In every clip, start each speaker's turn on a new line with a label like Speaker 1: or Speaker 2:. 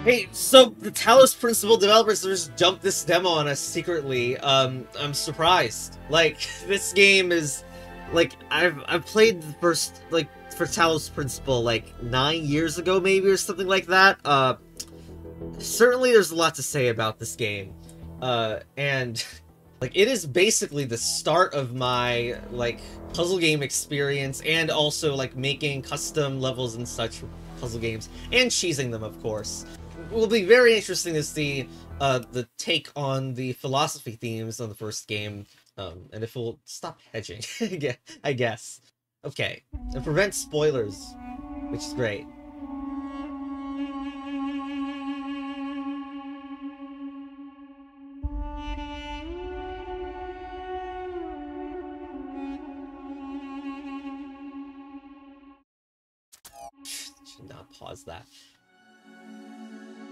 Speaker 1: Hey, so the Talos principal developers just jumped this demo on us secretly. I'm surprised. Like, this game is, like, I've played the first, like, for Talos Principle, like, 9 years ago, maybe, or something like that. Certainly there's a lot to say about this game. And, like, it is basically the start of my, like, puzzle game experience, and also, like, making custom levels and such for puzzle games, and cheesing them, of course. It will be very interesting to see the take on the philosophy themes on the first game, and if we'll stop hedging, I guess. Okay, and prevent spoilers, which is great. Should not pause that.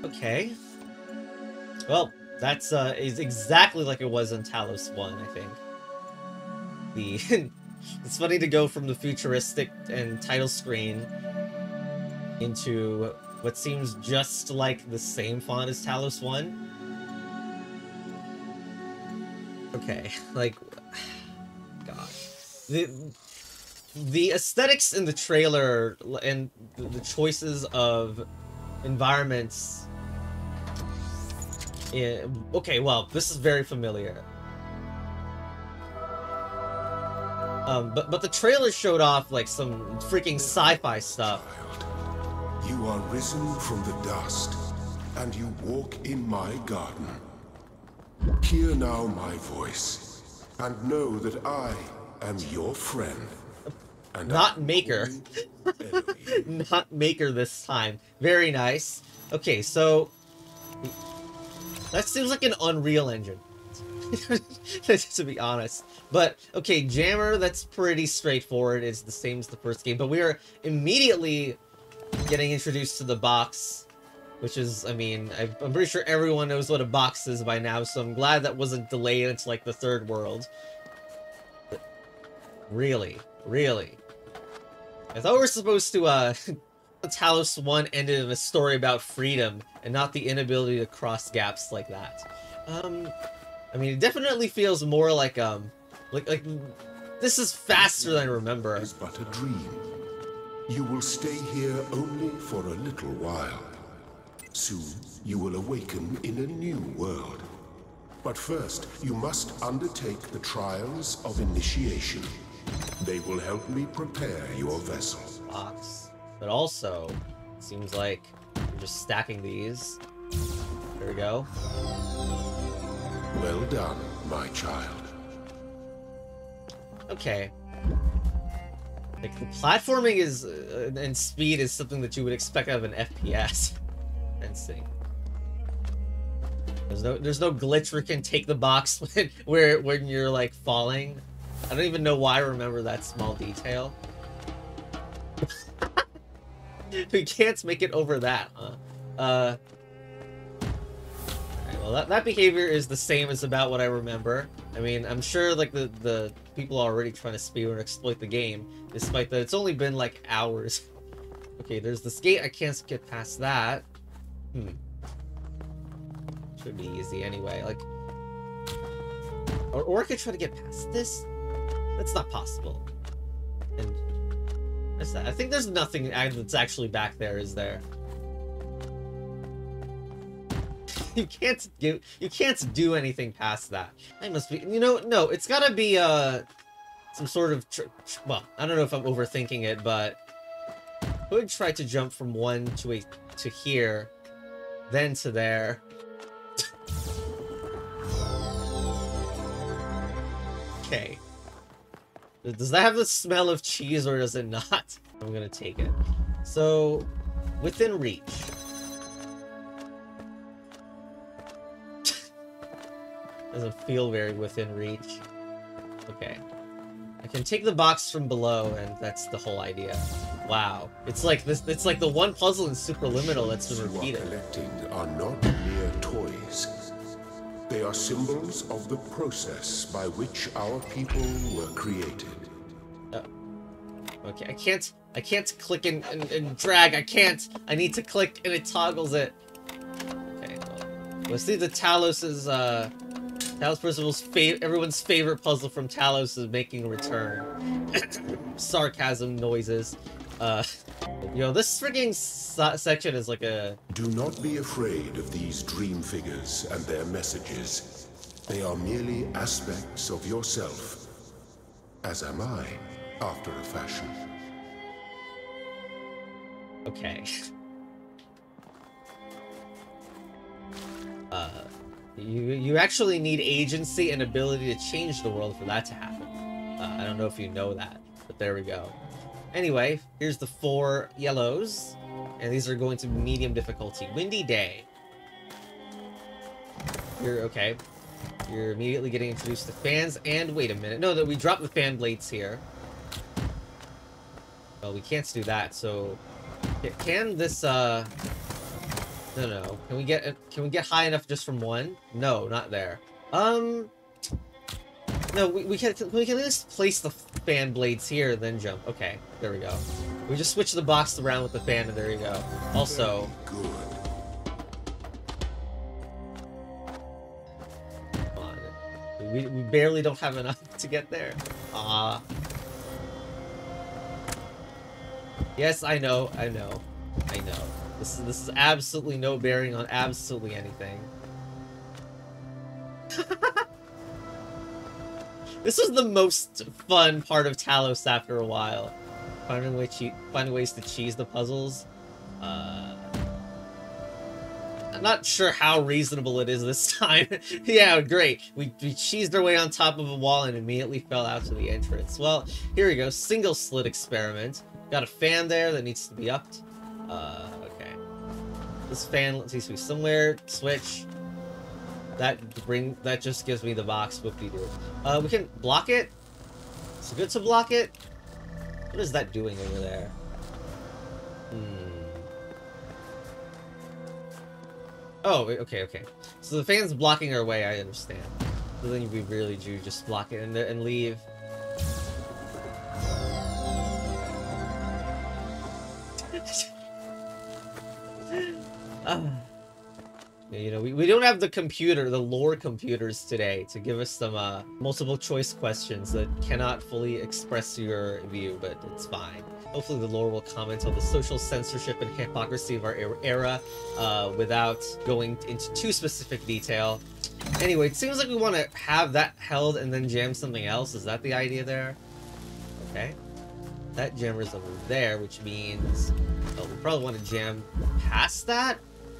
Speaker 1: Okay. Well, that's is exactly like it was in Talos 1, I think. It's funny to go from the futuristic and title screen into what seems just like the same font as Talos 1. Okay, like, God. The aesthetics in the trailer and the choices of environments. Okay, well, this is very familiar. But the trailer showed off like some freaking sci-fi stuff.
Speaker 2: Child, you are risen from the dust, and you walk in my garden. Hear now my voice, and know that I am your friend. And
Speaker 1: not Maker. Not Maker this time. Very nice. Okay, so that seems like an Unreal Engine, to be honest. But, okay, Jammer, that's pretty straightforward. It's the same as the first game. But we are immediately getting introduced to the box, which is, I mean, I'm pretty sure everyone knows what a box is by now, so I'm glad that wasn't delayed into, like, the third world. But really? Really? I thought we were supposed to, Talos 1 ended in a story about freedom, and not the inability to cross gaps like that. I mean, it definitely feels more like, like, this is faster than I remember.
Speaker 2: It is but a dream. You will stay here only for a little while. Soon, you will awaken in a new world. But first, you must undertake the trials of initiation. They will help me prepare your vessel.
Speaker 1: Box. But also, it seems like we're just stacking these. There we go.
Speaker 2: Well done, my child.
Speaker 1: Okay. Like, the platforming is, and speed is something that you would expect out of an FPS. Fencing. There's no glitch where you can take the box when you're, like, falling. I don't even know why I remember that small detail. We can't make it over that, huh? Alright, well, that behavior is the same as about what I remember. I mean, I'm sure, like, the people are already trying to speedrun or exploit the game, despite that it's only been, like, hours. Okay, there's this gate. I can't get past that. Should be easy anyway, like... Or I could try to get past this? That's not possible. And... what's that? I think there's nothing that's actually back there, is there? You can't do anything past that. I must be, you know, no, it's gotta be, some sort of, well, I don't know if I'm overthinking it, but I would try to jump from one to here, then to there. Okay. Does that have the smell of cheese or does it not? I'm gonna take it. So, within reach. Doesn't feel very within reach. Okay. I can take the box from below, and that's the whole idea. Wow. It's like this. It's like the one puzzle in Superliminal that's been repeated.
Speaker 2: You are collecting are not mere toys. They are symbols of the process by which our people were created.
Speaker 1: Okay, I can't click and drag. I can't. I need to click and it toggles it. Let's see the Talos's, Talos Principal's everyone's favorite puzzle from Talos is making a return. Sarcasm noises. Yo, this freaking section is like a...
Speaker 2: Do not be afraid of these dream figures and their messages. They are merely aspects of yourself. As am I, after a fashion.
Speaker 1: Okay. You actually need agency and ability to change the world for that to happen. I don't know if you know that, but there we go. Anyway, here's the 4 yellows, and these are going to be medium difficulty. Windy day. Okay. You're immediately getting introduced to fans, and wait a minute. No, we dropped the fan blades here. Well, we can't do that, so... Can this, No. Can we get high enough just from one? No, not there. No, we can at least place the fan blades here, then jump. Okay, there we go. We just switch the box around with the fan, and there you go. Also...
Speaker 2: Good.
Speaker 1: Come on. We barely don't have enough to get there. Yes, I know. This is absolutely no bearing on absolutely anything. This was the most fun part of Talos after a while. Finding ways to cheese the puzzles. I'm not sure how reasonable it is this time. Yeah, great. We cheesed our way on top of a wall and immediately fell out to the entrance. Well, here we go. Single slit experiment. Got a fan there that needs to be upped. Okay. This fan needs to be somewhere. Switch. That just gives me the box. Whoop-de-doo. We can block it. Is it good to block it? What is that doing over there? Oh, okay. So the fan's blocking our way, I understand. So then we really do just block it and leave. You know, we don't have the lore computers today to give us some multiple choice questions that cannot fully express your view, but it's fine. Hopefully the lore will comment on the social censorship and hypocrisy of our era without going into too specific detail. Anyway, it seems like we want to have that held and then jam something else. Is that the idea there? Okay. That jammer's over there, which means... Oh, we probably want to jam past that?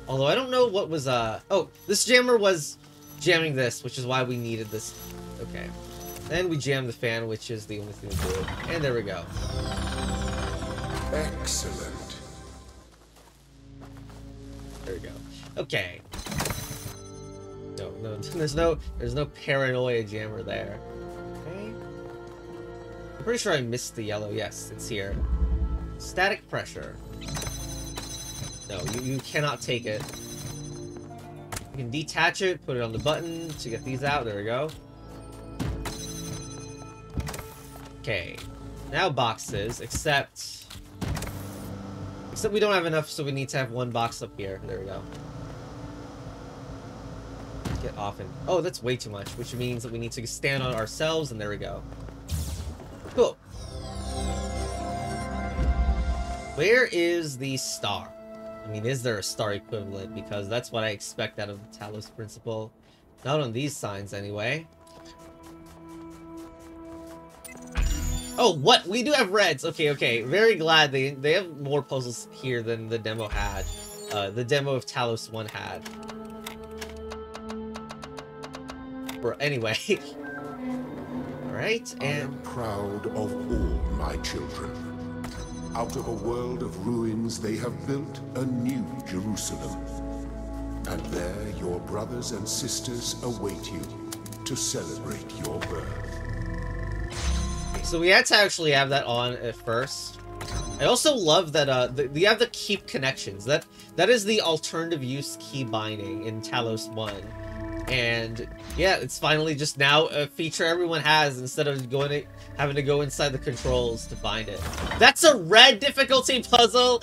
Speaker 1: Although I don't know what was, Oh, this jammer was jamming this, which is why we needed this. Okay. Then we jam the fan, which is the only thing to do. And there we go.
Speaker 2: Excellent.
Speaker 1: There we go. Okay. No, there's no paranoia jammer there. Okay. I'm pretty sure I missed the yellow. Yes, it's here. Static pressure. No, you cannot take it. You can detach it, put it on the button to get these out. There we go. Okay. Now boxes, except we don't have enough, so we need to have one box up here. There we go. Get off and... Oh, that's way too much, which means that we need to stand on ourselves, and there we go. Cool. Where is the star? I mean, is there a star equivalent? Because that's what I expect out of the Talos Principle. Not on these signs, anyway. Oh, what? We do have reds! Okay. Very glad they have more puzzles here than the demo had. The demo of Talos 1 had. Anyway. Alright, and...
Speaker 2: I am proud of all my children. Out of a world of ruins, they have built a new Jerusalem. And there, your brothers and sisters await you to celebrate your birth.
Speaker 1: So we had to actually have that on at first. I also love that you have the keep connections. That is the alternative use key binding in Talos 1. And yeah, it's finally just now a feature everyone has instead of having to go inside the controls to find it. That's a red difficulty puzzle!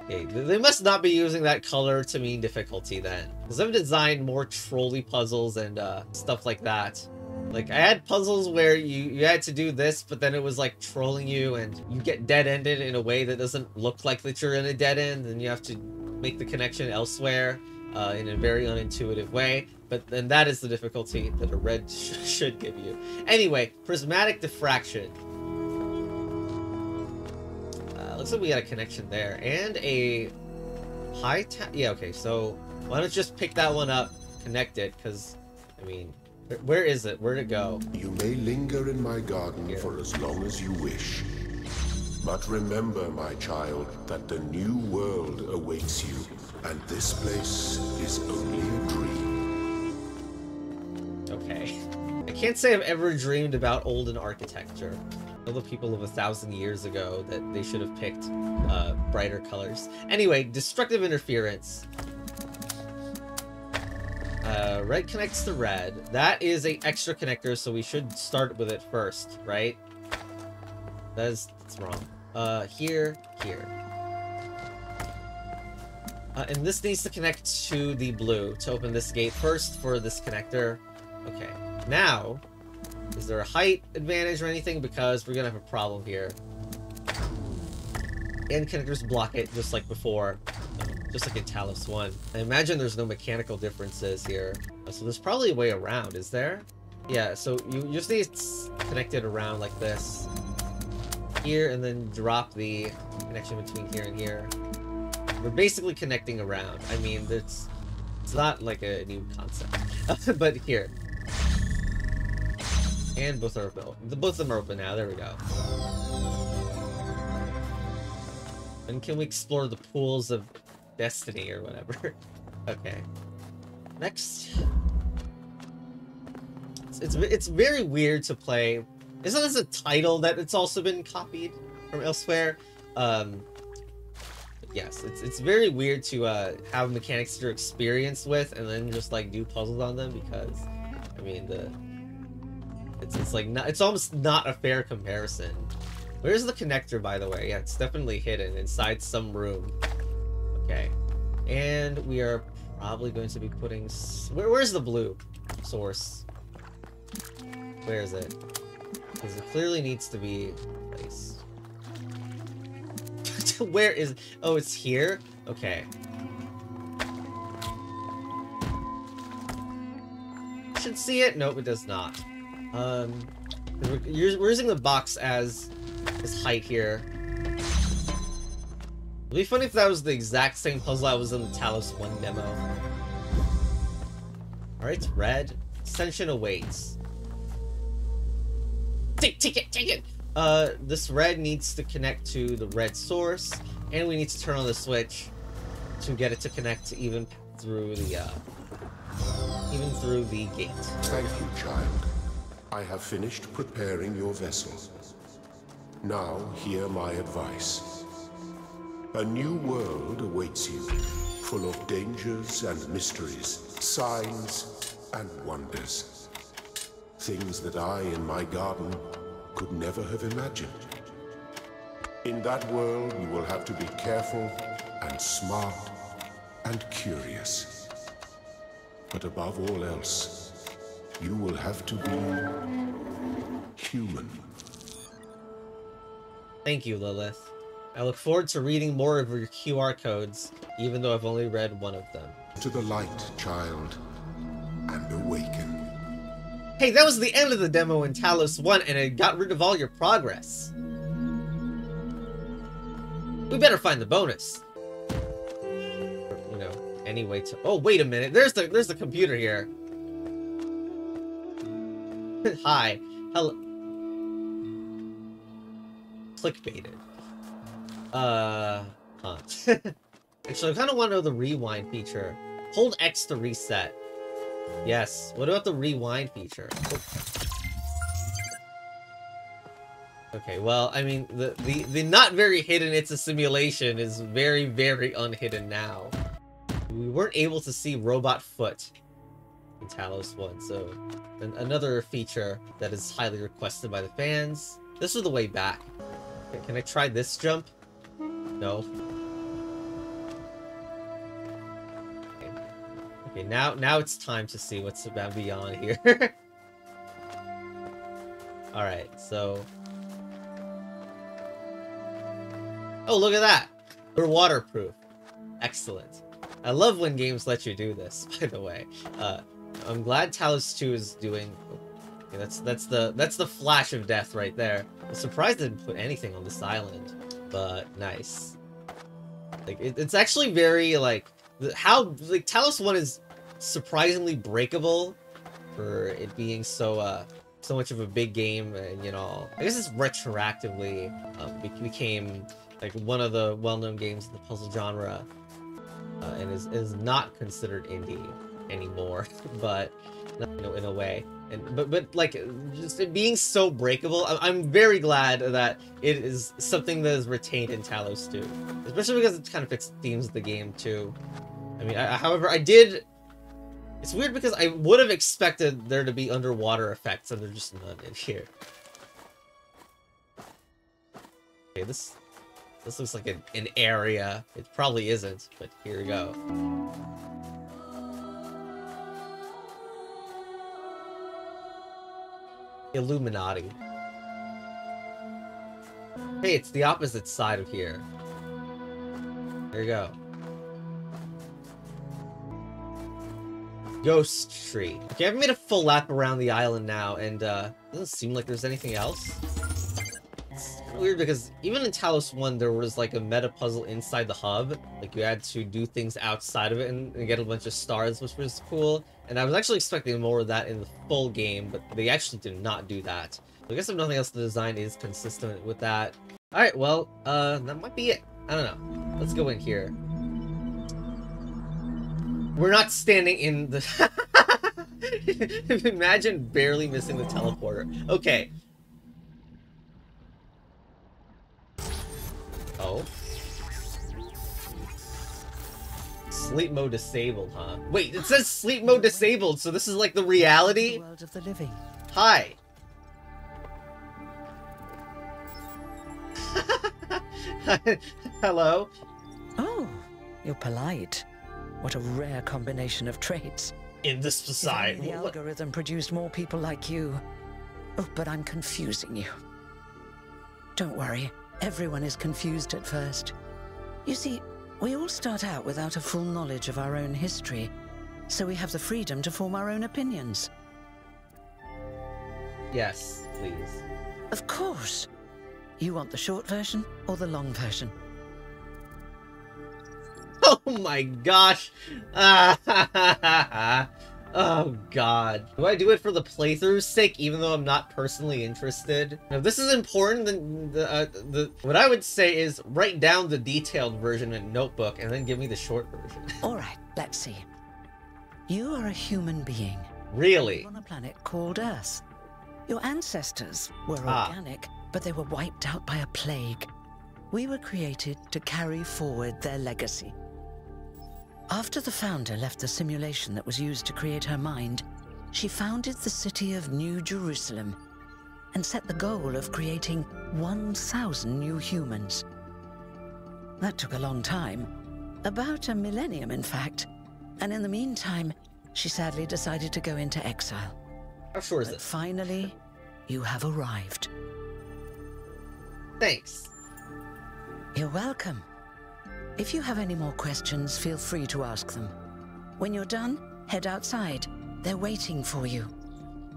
Speaker 1: Okay, they must not be using that color to mean difficulty then. Because I've designed more trolley puzzles and stuff like that. Like, I had puzzles where you had to do this, but then it was like trolling you and you get dead-ended in a way that doesn't look like that you're in a dead end, and you have to make the connection elsewhere in a very unintuitive way. But then that is the difficulty that a red should give you. Anyway, prismatic diffraction. Looks like we got a connection there. And a high yeah, okay, so why don't you just pick that one up, connect it, because, I mean, where is it? Where'd it go?
Speaker 2: You may linger in my garden for as long as you wish. But remember, my child, that the new world awaits you, and this place is only a dream.
Speaker 1: Okay. I can't say I've ever dreamed about olden architecture. All the people of 1,000 years ago that they should have picked brighter colors. Anyway, destructive interference. Red connects to red. That is a extra connector, so we should start with it first, right? That's wrong. Here. And this needs to connect to the blue to open this gate first for this connector. Okay. Now, is there a height advantage or anything? Because we're gonna have a problem here. And connectors block it just like before. Just like in Talos 1. I imagine there's no mechanical differences here. So there's probably a way around, is there? Yeah, so you just need it connected around like this. Here, and then drop the connection between here and here. We're basically connecting around. I mean, it's not like a new concept. But here. And both are open. Both of them are open now. There we go. And can we explore the pools of destiny or whatever? Okay. Next. It's very weird to play. Isn't this a title that it's also been copied from elsewhere? Yes, it's very weird to have mechanics you're experienced with and then just like do puzzles on them, because I mean it's like not, it's almost not a fair comparison. Where's the connector, by the way? Yeah, it's definitely hidden inside some room. Okay, and we are probably going to be putting where's the blue source? Where is it? Because it clearly needs to be placed. Where is... Oh, it's here? Okay. Should see it? Nope, it does not. We're using the box as height here. It'd be funny if that was the exact same puzzle I was in the Talos 1 demo. Alright, red. Ascension awaits. Take it! This red needs to connect to the red source, and we need to turn on the switch to get it to connect even through the gate.
Speaker 2: Thank you, child. I have finished preparing your vessel. Now, hear my advice. A new world awaits you, full of dangers and mysteries, signs and wonders. Things that I, in my garden, could never have imagined. In that world, you will have to be careful and smart and curious. But above all else, you will have to be human.
Speaker 1: Thank you, Lilith. I look forward to reading more of your QR codes, even though I've only read one of them.
Speaker 2: To the light, child, and awaken.
Speaker 1: Hey, that was the end of the demo in Talos 1, and it got rid of all your progress. We better find the bonus. You know, any way to... Oh, wait a minute. There's the computer here. Hi. Hello. Clickbaited. Huh. Actually, I kind of want to know the rewind feature. Hold X to reset. Yes. What about the rewind feature? Oh. Okay, well, I mean, the not very hidden it's a simulation is very, very unhidden now. We weren't able to see robot foot in Talos 1, so another feature that is highly requested by the fans. This is the way back. Okay, can I try this jump? No. Okay, now it's time to see what's about beyond here. Alright, so... Oh, look at that! We're waterproof. Excellent. I love when games let you do this, by the way. I'm glad Talos 2 is doing... Okay, that's the flash of death right there. I'm surprised they didn't put anything on this island, but nice. Like, it's actually very, like... Like, Talos 1 is surprisingly breakable for it being so, so much of a big game, and, you know... I guess it's retroactively became... like one of the well-known games in the puzzle genre, and is not considered indie anymore, but you know, in a way. And but like just it being so breakable, I'm very glad that it is something that is retained in Talos 2, especially because it kind of fits themes of the game too. I mean, however, I did. It's weird because I would have expected there to be underwater effects, and there's just none in here. Okay, this looks like an area. It probably isn't, but here we go. Illuminati. Hey, it's the opposite side of here. There you go. Ghost tree. Okay, I've made a full lap around the island now, and doesn't seem like there's anything else. Weird because even in Talos 1 there was like a meta puzzle inside the hub. Like you had to do things outside of it and get a bunch of stars, which was cool. And I was actually expecting more of that in the full game, but they actually did not do that. So I guess if nothing else, the design is consistent with that. Alright, well, that might be it. I don't know. Let's go in here. We're not standing in the... Imagine barely missing the teleporter. Okay. Oh. Sleep mode disabled, huh? Wait, it says sleep mode disabled, so this is like the reality?
Speaker 3: The world of the living.
Speaker 1: Hi. Hello.
Speaker 3: Oh, you're polite. What a rare combination of traits.
Speaker 1: In this society.
Speaker 3: The algorithm produced more people like you. Oh, but I'm confusing you. Don't worry. Everyone is confused at first. You see, we all start out without a full knowledge of our own history, so we have the freedom to form our own opinions.
Speaker 1: Yes, please.
Speaker 3: Of course. You want the short version or the long version?
Speaker 1: Oh my gosh! Oh god. Do I do it for the playthrough's sake, even though I'm not personally interested? Now, if this is important, then what I would say is write down the detailed version in a notebook and then give me the short version.
Speaker 3: Alright, let's see. You are a human being.
Speaker 1: Really?
Speaker 3: On a planet called Earth. Your ancestors were organic, but they were wiped out by a plague. We were created to carry forward their legacy. After the founder left the simulation that was used to create her mind, she founded the city of New Jerusalem and set the goal of creating 1,000 new humans. That took a long time, about a millennium in fact, and in the meantime, she sadly decided to go into exile.
Speaker 1: How sure is
Speaker 3: But
Speaker 1: it?
Speaker 3: finally, you have arrived.
Speaker 1: Thanks.
Speaker 3: You're welcome. If you have any more questions, feel free to ask them. When you're done, head outside. They're waiting for you.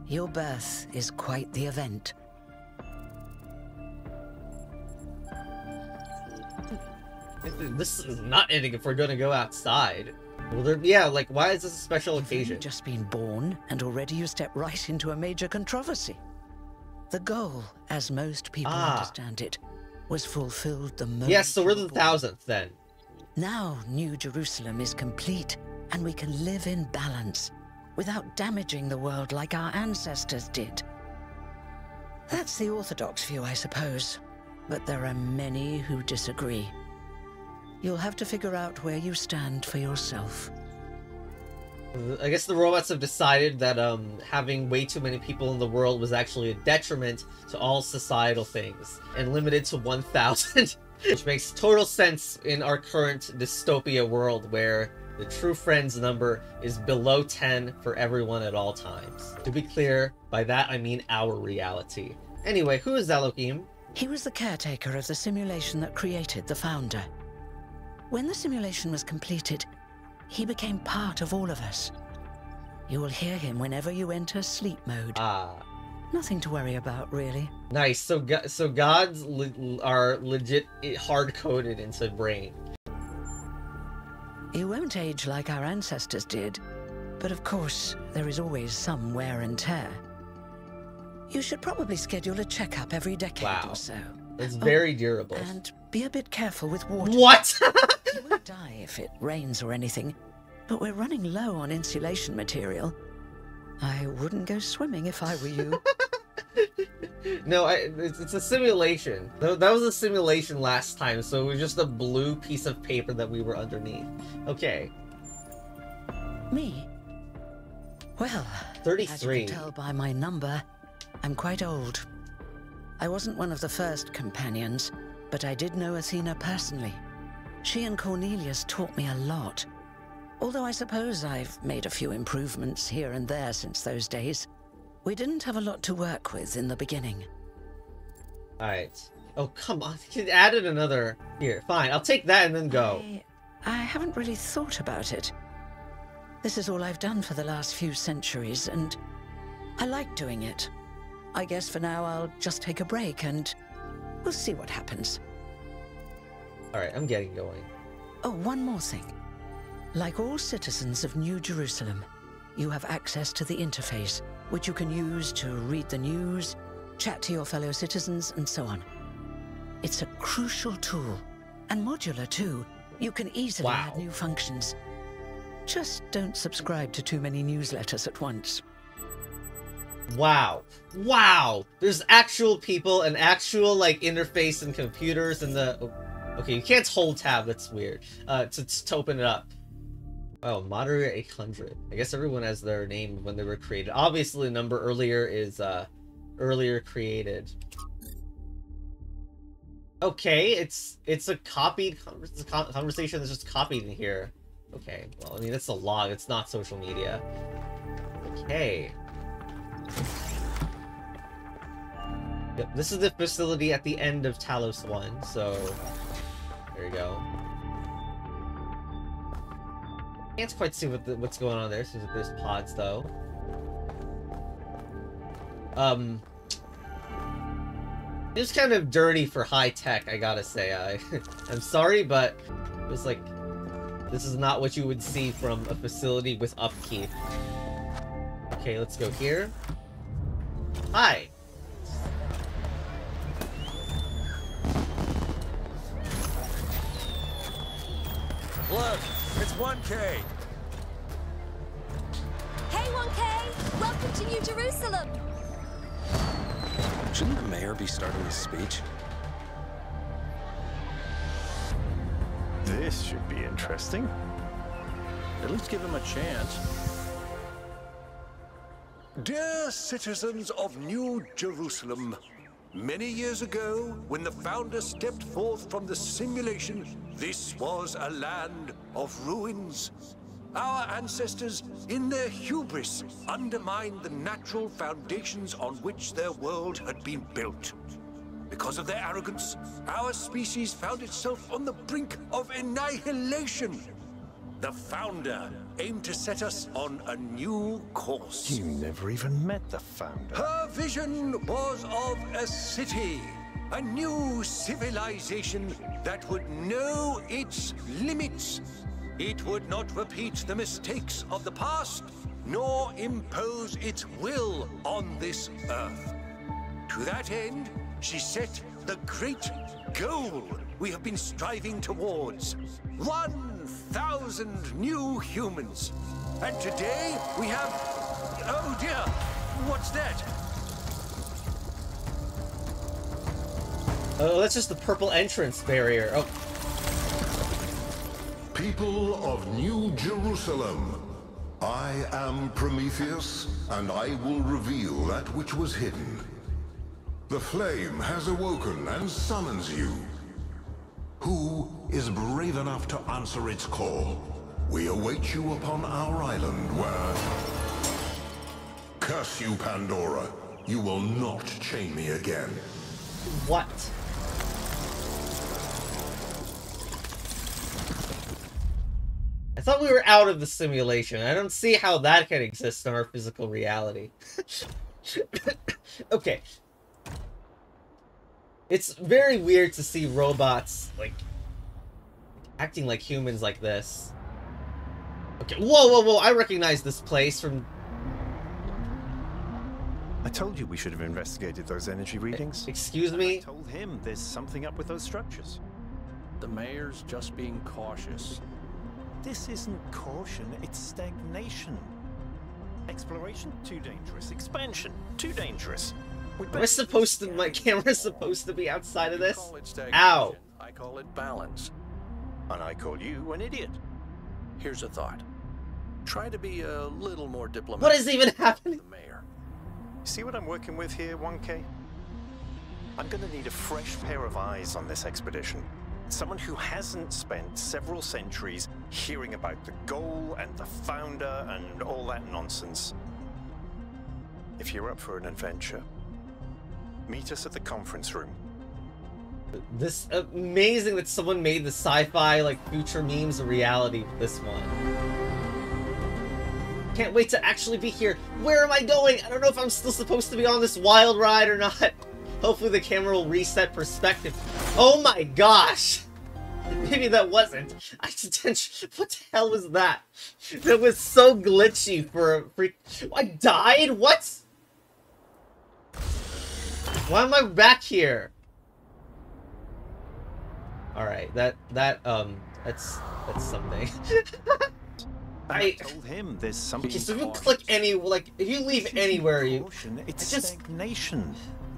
Speaker 3: Your birth is quite the event.
Speaker 1: This is not ending if we're gonna go outside. Well, there, yeah, like, why is this a special occasion?
Speaker 3: You've just been born, and already you step right into a major controversy. The goal, as most people understand it, was fulfilled the moment.
Speaker 1: Yes, so we're the 1,000th then.
Speaker 3: Now New Jerusalem is complete, and we can live in balance, without damaging the world like our ancestors did. That's the orthodox view, I suppose, but there are many who disagree. You'll have to figure out where you stand for yourself.
Speaker 1: I guess the robots have decided that having way too many people in the world was actually a detriment to all societal things, and limited to 1,000. Which makes total sense in our current dystopia world where The true friends number is below 10 for everyone at all times. To be clear, by that I mean our reality. Anyway, who is Elohim?
Speaker 3: He was the caretaker of the simulation that created the Founder. When the simulation was completed, he became part of all of us. You will hear him whenever you enter sleep mode.
Speaker 1: Ah.
Speaker 3: Nothing to worry about, really.
Speaker 1: Nice. So gods are legit hard-coded into brain.
Speaker 3: You won't age like our ancestors did, but of course, there is always some wear and tear. You should probably schedule a checkup every decade or so.
Speaker 1: It's very durable.
Speaker 3: And be a bit careful with water.
Speaker 1: What?
Speaker 3: You won't die if it rains or anything, but we're running low on insulation material. I wouldn't go swimming if I were you.
Speaker 1: No, it's a simulation. That was a simulation last time, so it was just a blue piece of paper that we were underneath. Okay.
Speaker 3: Me? Well,
Speaker 1: 33.
Speaker 3: as you can tell by my number, I'm quite old. I wasn't one of the first companions, but I did know Athena personally. She and Cornelius taught me a lot. Although I suppose I've made a few improvements here and there since those days. We didn't have a lot to work with in the beginning.
Speaker 1: Alright. Oh, come on. You added another. Here, fine. I'll take that and then go.
Speaker 3: I haven't really thought about it. This is all I've done for the last few centuries, and I like doing it. I guess for now I'll just take a break and we'll see what happens.
Speaker 1: Alright, I'm getting going.
Speaker 3: Oh, one more thing. Like all citizens of New Jerusalem, you have access to the interface, which you can use to read the news, chat to your fellow citizens, and so on. It's a crucial tool, and modular too. You can easily add new functions. Just don't subscribe to too many newsletters at once.
Speaker 1: Wow. Wow! There's actual people and actual, like, interface and computers and the... Oh, okay, you can't hold tab, that's weird. To open it up. Oh, moderator 800. I guess everyone has their name when they were created. Obviously, the number earlier is, earlier created. Okay, it's a copied conversation that's just copied in here. Okay, well, I mean, it's a log, it's not social media. Okay. Yep, this is the facility at the end of Talos 1, so... There you go. Can't quite see what's going on there. Seems like there's pods, though. It's kind of dirty for high tech, I gotta say. I'm sorry, but it's like this is not what you would see from a facility with upkeep. Okay, let's go here. Hi.
Speaker 4: Look, it's 1K.
Speaker 5: Hey, 1K! Welcome to New Jerusalem!
Speaker 4: Shouldn't the mayor be starting his speech?
Speaker 6: This should be interesting.
Speaker 4: At least give him a chance.
Speaker 2: Dear citizens of New Jerusalem, many years ago, when the Founder stepped forth from the simulation, this was a land of ruins. Our ancestors, in their hubris, undermined the natural foundations on which their world had been built. Because of their arrogance, our species found itself on the brink of annihilation. The Founder aimed to set us on a new course.
Speaker 6: You never even met the Founder.
Speaker 2: Her vision was of a city, a new civilization that would know its limits. It would not repeat the mistakes of the past, nor impose its will on this earth. To that end, she set the great goal we have been striving towards. 1,000 new humans. And today we have... Oh dear, what's that?
Speaker 1: Oh, that's just the purple entrance barrier. Oh.
Speaker 2: People of New Jerusalem, I am Prometheus, and I will reveal that which was hidden. The flame has awoken and summons you. Who is brave enough to answer its call? We await you upon our island where... Curse you, Pandora. You will not chain me again.
Speaker 1: What? I thought we were out of the simulation. I don't see how that can exist in our physical reality. Okay. It's very weird to see robots, like, acting like humans like this. Okay, whoa, whoa, whoa, I recognize this place from...
Speaker 6: I told you we should have investigated those energy readings.
Speaker 1: Excuse me?
Speaker 6: I told him there's something up with those structures.
Speaker 4: The mayor's just being cautious.
Speaker 6: This isn't caution, it's stagnation. Exploration, too dangerous. Expansion, too dangerous.
Speaker 1: Am I supposed to... My camera's supposed to be outside of
Speaker 4: You
Speaker 1: this?
Speaker 4: call it stagnation,
Speaker 1: Ow!
Speaker 4: I call it balance.
Speaker 6: And I call you an idiot.
Speaker 4: Here's a thought. Try to be a little more diplomatic.
Speaker 1: What is even happening?
Speaker 4: The mayor.
Speaker 6: See what I'm working with here, 1K? I'm gonna need a fresh pair of eyes on this expedition. Someone who hasn't spent several centuries hearing about the goal and the founder and all that nonsense. If you're up for an adventure, meet us at the conference room.
Speaker 1: This amazing that someone made the sci-fi, like, future memes a reality with this one. Can't wait to actually be here. Where am I going? I don't know if I'm still supposed to be on this wild ride or not. Hopefully the camera will reset perspective. Oh my gosh! Maybe that wasn't. What the hell was that? That was so glitchy for a freak. I died? What? Why am I back here? Alright, that's something.
Speaker 6: I told him there's something.
Speaker 1: Okay, so if you click any, like, if you leave anywhere,
Speaker 6: it's
Speaker 1: just
Speaker 6: stagnation.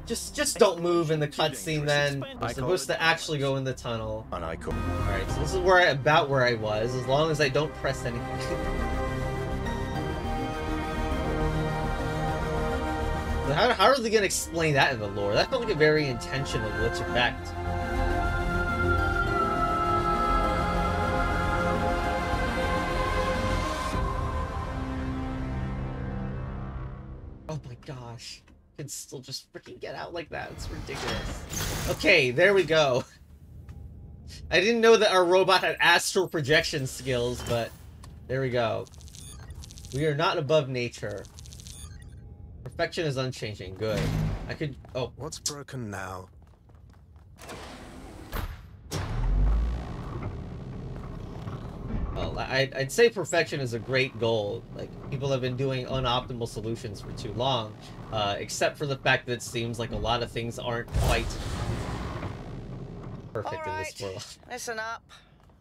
Speaker 1: Just don't move in the cutscene. Then I'm supposed to actually go in the tunnel.
Speaker 6: And I call.
Speaker 1: All right, so this is where about where I was, as long as I don't press anything. How are they gonna explain that in the lore? That felt like a very intentional glitch effect. Oh my gosh. I can still just freaking get out like that. It's ridiculous. Okay, there we go. I didn't know that our robot had astral projection skills, but there we go. We are not above nature. Perfection is unchanging. Good. I could... Oh.
Speaker 7: What's broken now?
Speaker 1: Well, I'd say perfection is a great goal. Like, people have been doing unoptimal solutions for too long. Except for the fact that it seems like a lot of things aren't quite perfect in this world.
Speaker 8: Listen up.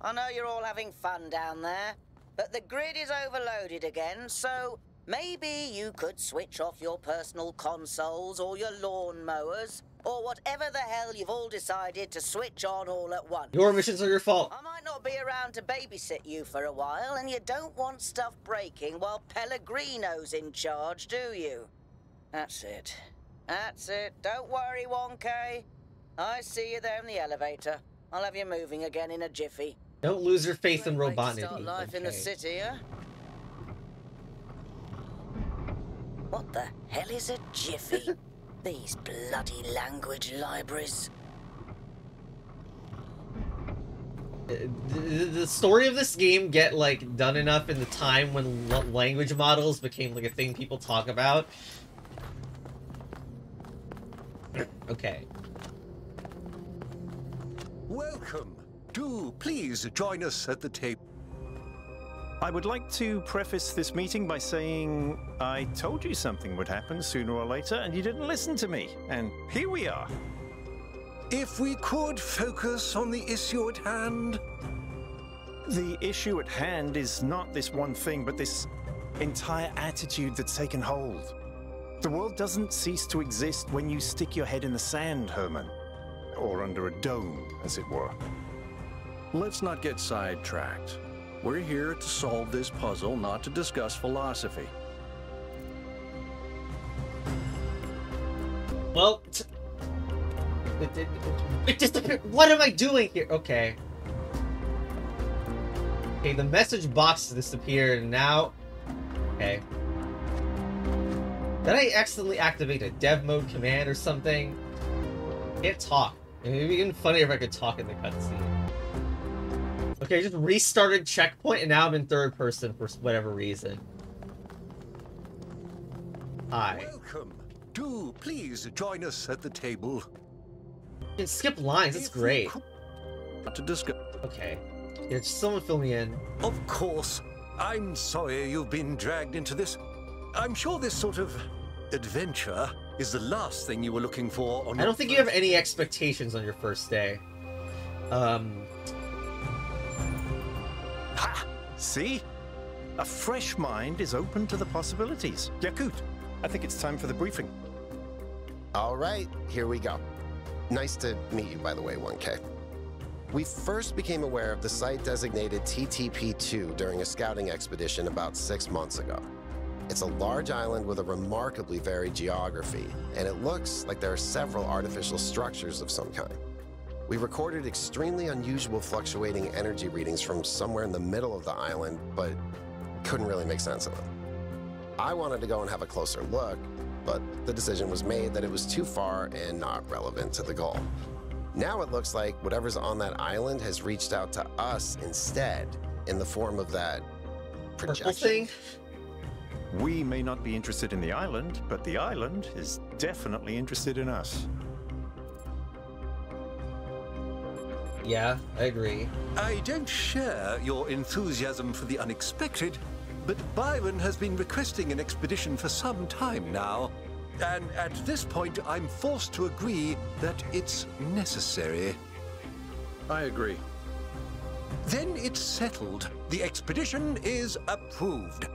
Speaker 8: I know you're all having fun down there, but the grid is overloaded again, so maybe you could switch off your personal consoles or your lawn mowers, or whatever the hell you've all decided to switch on all at once.
Speaker 1: Your missions are your fault.
Speaker 8: I might not be around to babysit you for a while, and you don't want stuff breaking while Pellegrino's in charge, do you? That's it. That's it. Don't worry, 1K. I see you there in the elevator. I'll have you moving again in a jiffy.
Speaker 1: Don't lose your faith in
Speaker 8: Great way to
Speaker 1: robotnity.
Speaker 8: start life in the city, huh? What the hell is a jiffy? These bloody language libraries.
Speaker 1: The story of this game get, like, done enough in the time when language models became, like, a thing people talk about. Okay.
Speaker 7: Welcome. Do please join us at the table.
Speaker 6: I would like to preface this meeting by saying I told you something would happen sooner or later, and you didn't listen to me. And here we are.
Speaker 7: If we could focus on the issue at hand.
Speaker 6: The issue at hand is not this one thing, but this entire attitude that's taken hold. The world doesn't cease to exist when you stick your head in the sand, Herman. Or under a dome, as it were.
Speaker 4: Let's not get sidetracked. We're here to solve this puzzle, not to discuss philosophy.
Speaker 1: Well, it disappeared. What am I doing here? Okay. Okay, the message box disappeared, and now... Okay. Did I accidentally activate a dev mode command or something? Can't talk. It would be even funnier if I could talk in the cutscene. Okay, I just restarted checkpoint, and now I'm in third person for whatever reason. Hi.
Speaker 7: Welcome. Do please join us at the table.
Speaker 1: You can skip lines, that's great.
Speaker 4: To discuss.
Speaker 1: Okay. Yeah, just someone fill me in.
Speaker 7: Of course. I'm sorry you've been dragged into this. I'm sure this sort of adventure is the last thing you were looking for on
Speaker 1: I don't think you have any expectations on your first day.
Speaker 6: Ha! See? A fresh mind is open to the possibilities. Yakut, I think it's time for the briefing.
Speaker 9: All right, here we go. Nice to meet you, by the way, 1K. We first became aware of the site designated TTP-2 during a scouting expedition about 6 months ago. It's a large island with a remarkably varied geography, and it looks like there are several artificial structures of some kind. We recorded extremely unusual fluctuating energy readings from somewhere in the middle of the island, but couldn't really make sense of them. I wanted to go and have a closer look, but the decision was made that it was too far and not relevant to the goal. Now it looks like whatever's on that island has reached out to us instead, in the form of that projection.
Speaker 1: Thing?
Speaker 6: We may not be interested in the island, but the island is definitely interested in us.
Speaker 1: Yeah, I agree.
Speaker 7: I don't share your enthusiasm for the unexpected, but Byron has been requesting an expedition for some time now. And at this point, I'm forced to agree that it's necessary.
Speaker 4: I agree.
Speaker 7: Then it's settled. The expedition is approved.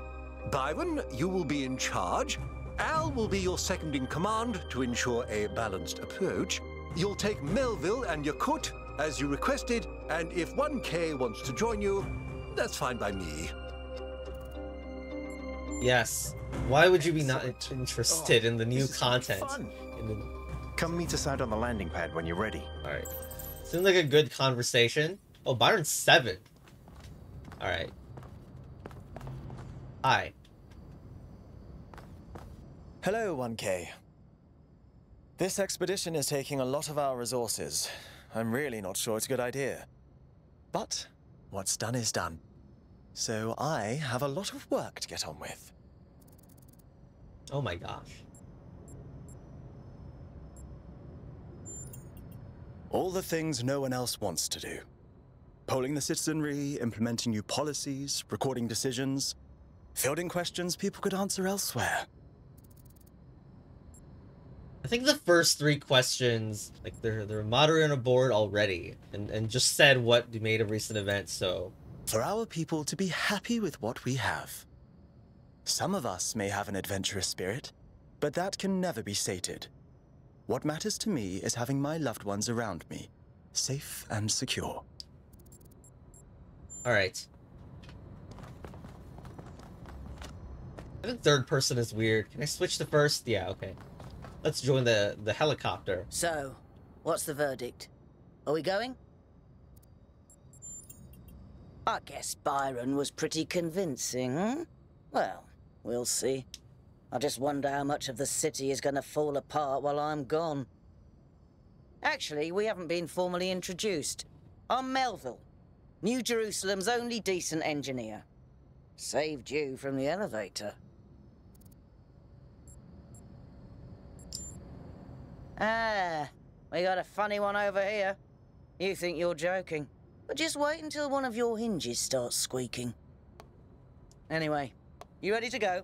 Speaker 7: Byron, you will be in charge. Al will be your second in command to ensure a balanced approach. You'll take Melville and Yakut as you requested, and if 1K wants to join you, that's fine by me.
Speaker 1: Yes. Why would you be not interested in the new
Speaker 6: This is
Speaker 1: content?
Speaker 6: fun. Come meet us out on the landing pad when you're ready.
Speaker 1: Alright. Seems like a good conversation. Oh, Byron's 7. Alright. Hi.
Speaker 10: Hello, 1K. This expedition is taking a lot of our resources. I'm really not sure it's a good idea. But what's done is done. So I have a lot of work to get on with.
Speaker 1: Oh my gosh.
Speaker 10: All the things no one else wants to do. Polling the citizenry, implementing new policies, recording decisions, fielding questions people could answer elsewhere.
Speaker 1: I think the first 3 questions, like they're moderating a board already, and just said what made a recent event, so...
Speaker 10: For our people to be happy with what we have. Some of us may have an adventurous spirit, but that can never be sated. What matters to me is having my loved ones around me, safe and secure.
Speaker 1: Alright. I think third person is weird. Can I switch to first? Yeah, okay. Let's join the helicopter.
Speaker 8: So, what's the verdict? Are we going? I guess Byron was pretty convincing, hmm? Well, we'll see. I just wonder how much of the city is going to fall apart while I'm gone. Actually, we haven't been formally introduced. I'm Melville, New Jerusalem's only decent engineer. Saved you from the elevator. Ah, we got a funny one over here. You think you're joking, but just wait until one of your hinges starts squeaking. Anyway, you ready to go?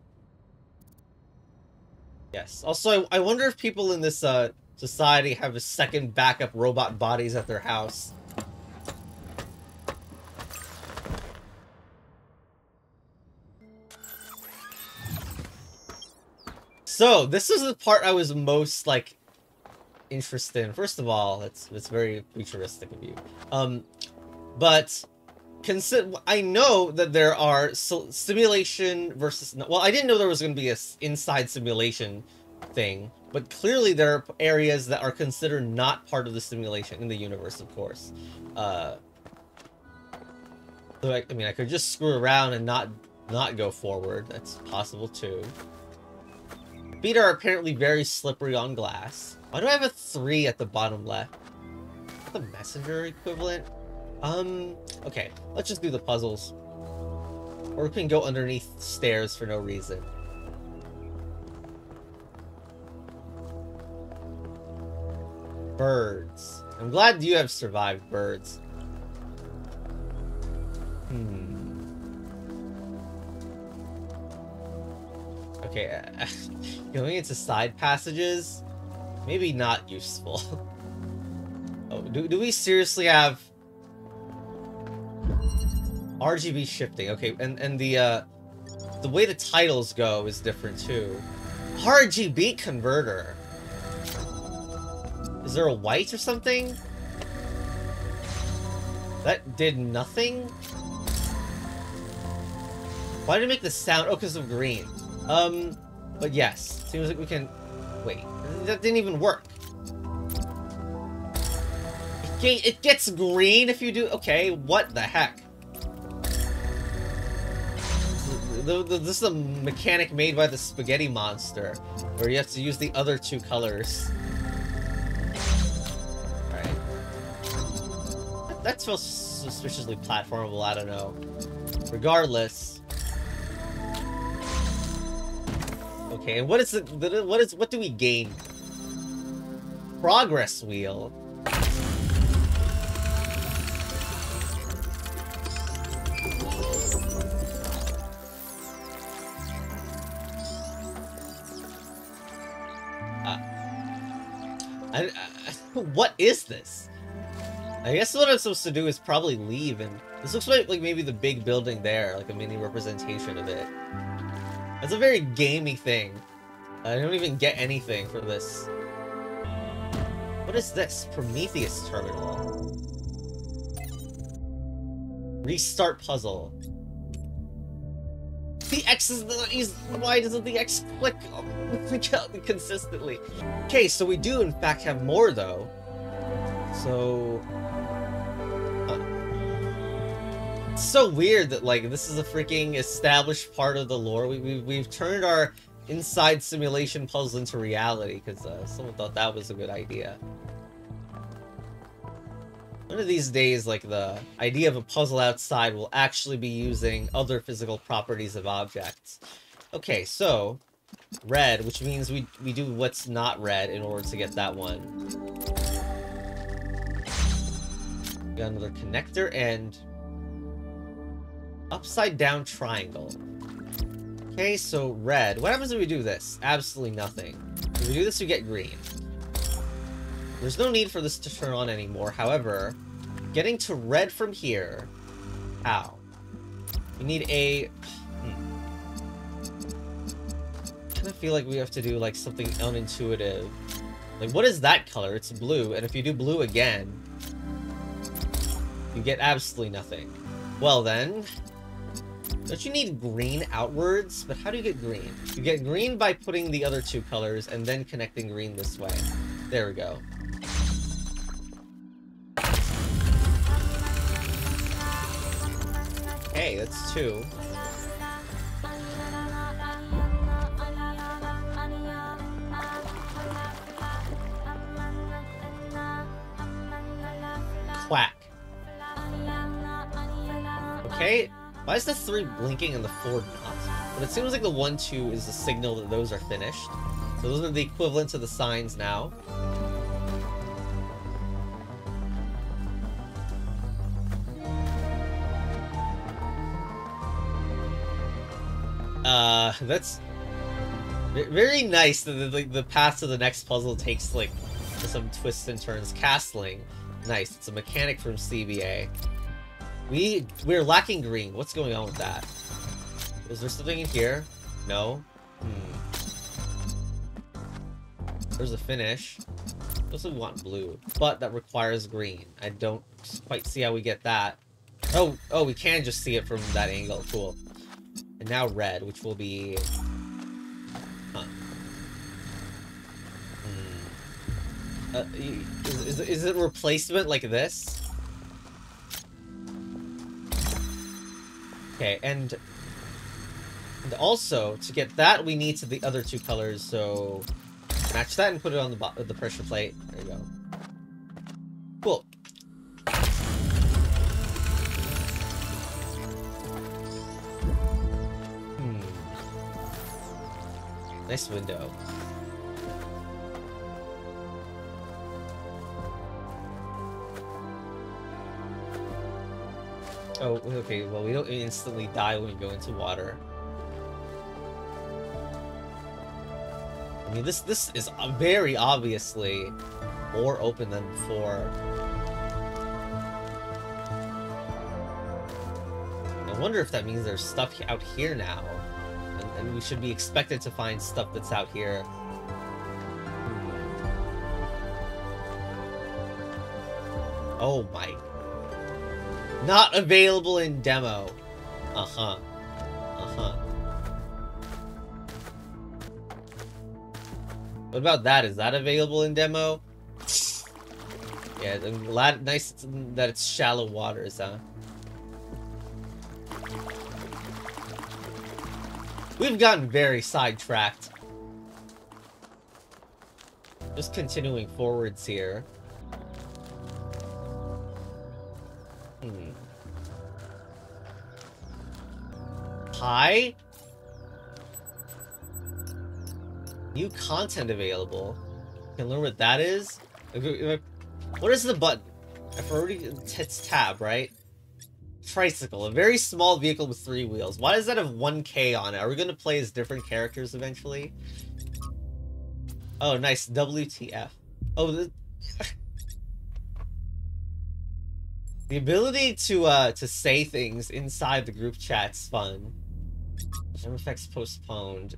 Speaker 1: Yes. Also, I wonder if people in this society have a second backup robot bodies at their house. So, this is the part I was most, like, interested in. First of all, it's very futuristic of you. But I know that there are simulation versus... Well, I didn't know there was going to be a inside simulation thing, but clearly there are areas that are considered not part of the simulation in the universe, of course. So I mean, I could just screw around and not go forward. That's possible too. Feet are apparently very slippery on glass. Why do I have a 3 at the bottom left? Is that the messenger equivalent? Okay, let's just do the puzzles. Or we can go underneath stairs for no reason. Birds. I'm glad you have survived birds. Okay, going into side passages, maybe not useful. Oh, do we seriously have RGB shifting? Okay, and the way the titles go is different too. RGB converter. Is there a white or something? That did nothing? Why did it make the sound? Oh, because of green. But yes, seems like we can... Wait, that didn't even work. It gets green if you do... Okay, what the heck? This is a mechanic made by the spaghetti monster, where you have to use the other 2 colors. Alright. That feels suspiciously platformable, I don't know. Regardless... Okay, and what do we gain? Progress wheel. What is this? I guess what I'm supposed to do is probably leave, and this looks like maybe the big building there, like a mini representation of it. That's a very gamey thing. I don't even get anything for this. What is this? Prometheus terminal. Restart puzzle. The X is why doesn't the X click consistently? Okay, so we do in fact have more though. So it's so weird that like this is a freaking established part of the lore. We've turned our inside simulation puzzle into reality because someone thought that was a good idea. One of these days, like, the idea of a puzzle outside will actually be using other physical properties of objects. Okay, so red, which means we do what's not red in order to get that one. Got another connector and upside down triangle. Okay, so red. What happens if we do this? Absolutely nothing. If we do this, we get green. There's no need for this to turn on anymore. However, getting to red from here... How? We need a... I kind of feel like we have to do, like, something unintuitive. Like, what is that color? It's blue, and if you do blue again, you get absolutely nothing. Well, then... Don't you need green outwards? But how do you get green? You get green by putting the other 2 colors and then connecting green this way. There we go. Okay, that's 2. Quack. Okay, why is the 3 blinking and the 4 not? But it seems like the 1, 2 is a signal that those are finished. So those are the equivalent to the signs now. That's very nice that the path to the next puzzle takes, like, some twists and turns. Castling. Nice. It's a mechanic from CBA. We're lacking green. What's going on with that? Is there something in here? No? There's a finish. I also want blue, but that requires green. I don't quite see how we get that. Oh, we can just see it from that angle. Cool. And now red, which will be... Huh. Is it a replacement like this? Okay, and also, to get that, we need to the other two colors, so match that and put it on the pressure plate. There you go. Cool. Nice window. Oh, okay, well, we don't instantly die when we go into water. I mean, this is very obviously more open than before. I wonder if that means there's stuff out here now. And we should be expected to find stuff that's out here. Oh my. Not available in demo. Uh-huh. Uh-huh. What about that? Is that available in demo? Yeah, nice that it's shallow waters, huh? We've gotten very sidetracked. Just continuing forwards here. Hi? New content available. Can learn what that is? What is the button? I've already... It's tab, right? Tricycle, a very small vehicle with 3 wheels. Why does that have 1K on it? Are we going to play as different characters eventually? Oh, nice. WTF. Oh, the ability to say things inside the group chat's fun. Gem effects postponed.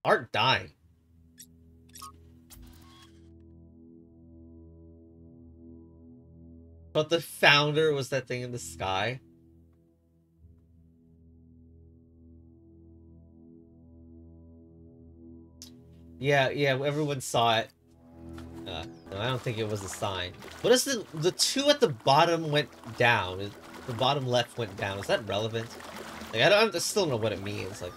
Speaker 1: Art dying. But the founder was that thing in the sky. Yeah, everyone saw it. No, I don't think it was a sign. What is the 2 at the bottom went down? The bottom left went down. Is that relevant? Like, I still don't know what it means. Like,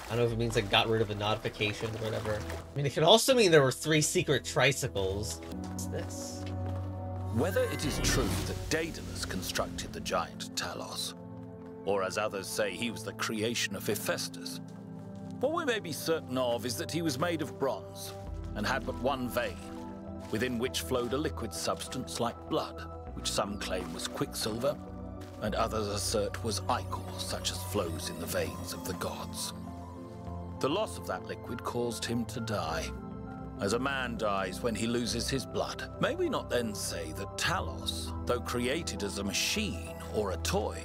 Speaker 1: I don't know if it means I got rid of a notification or whatever. I mean, it could also mean there were 3 secret tricycles. What's this?
Speaker 11: Whether it is true that Daedalus constructed the giant Talos, or as others say he was the creation of Hephaestus, what we may be certain of is that he was made of bronze and had but one vein, within which flowed a liquid substance like blood, which some claim was quicksilver, and others assert was ichor, such as flows in the veins of the gods. The loss of that liquid caused him to die, as a man dies when he loses his blood. May we not then say that Talos, though created as a machine or a toy,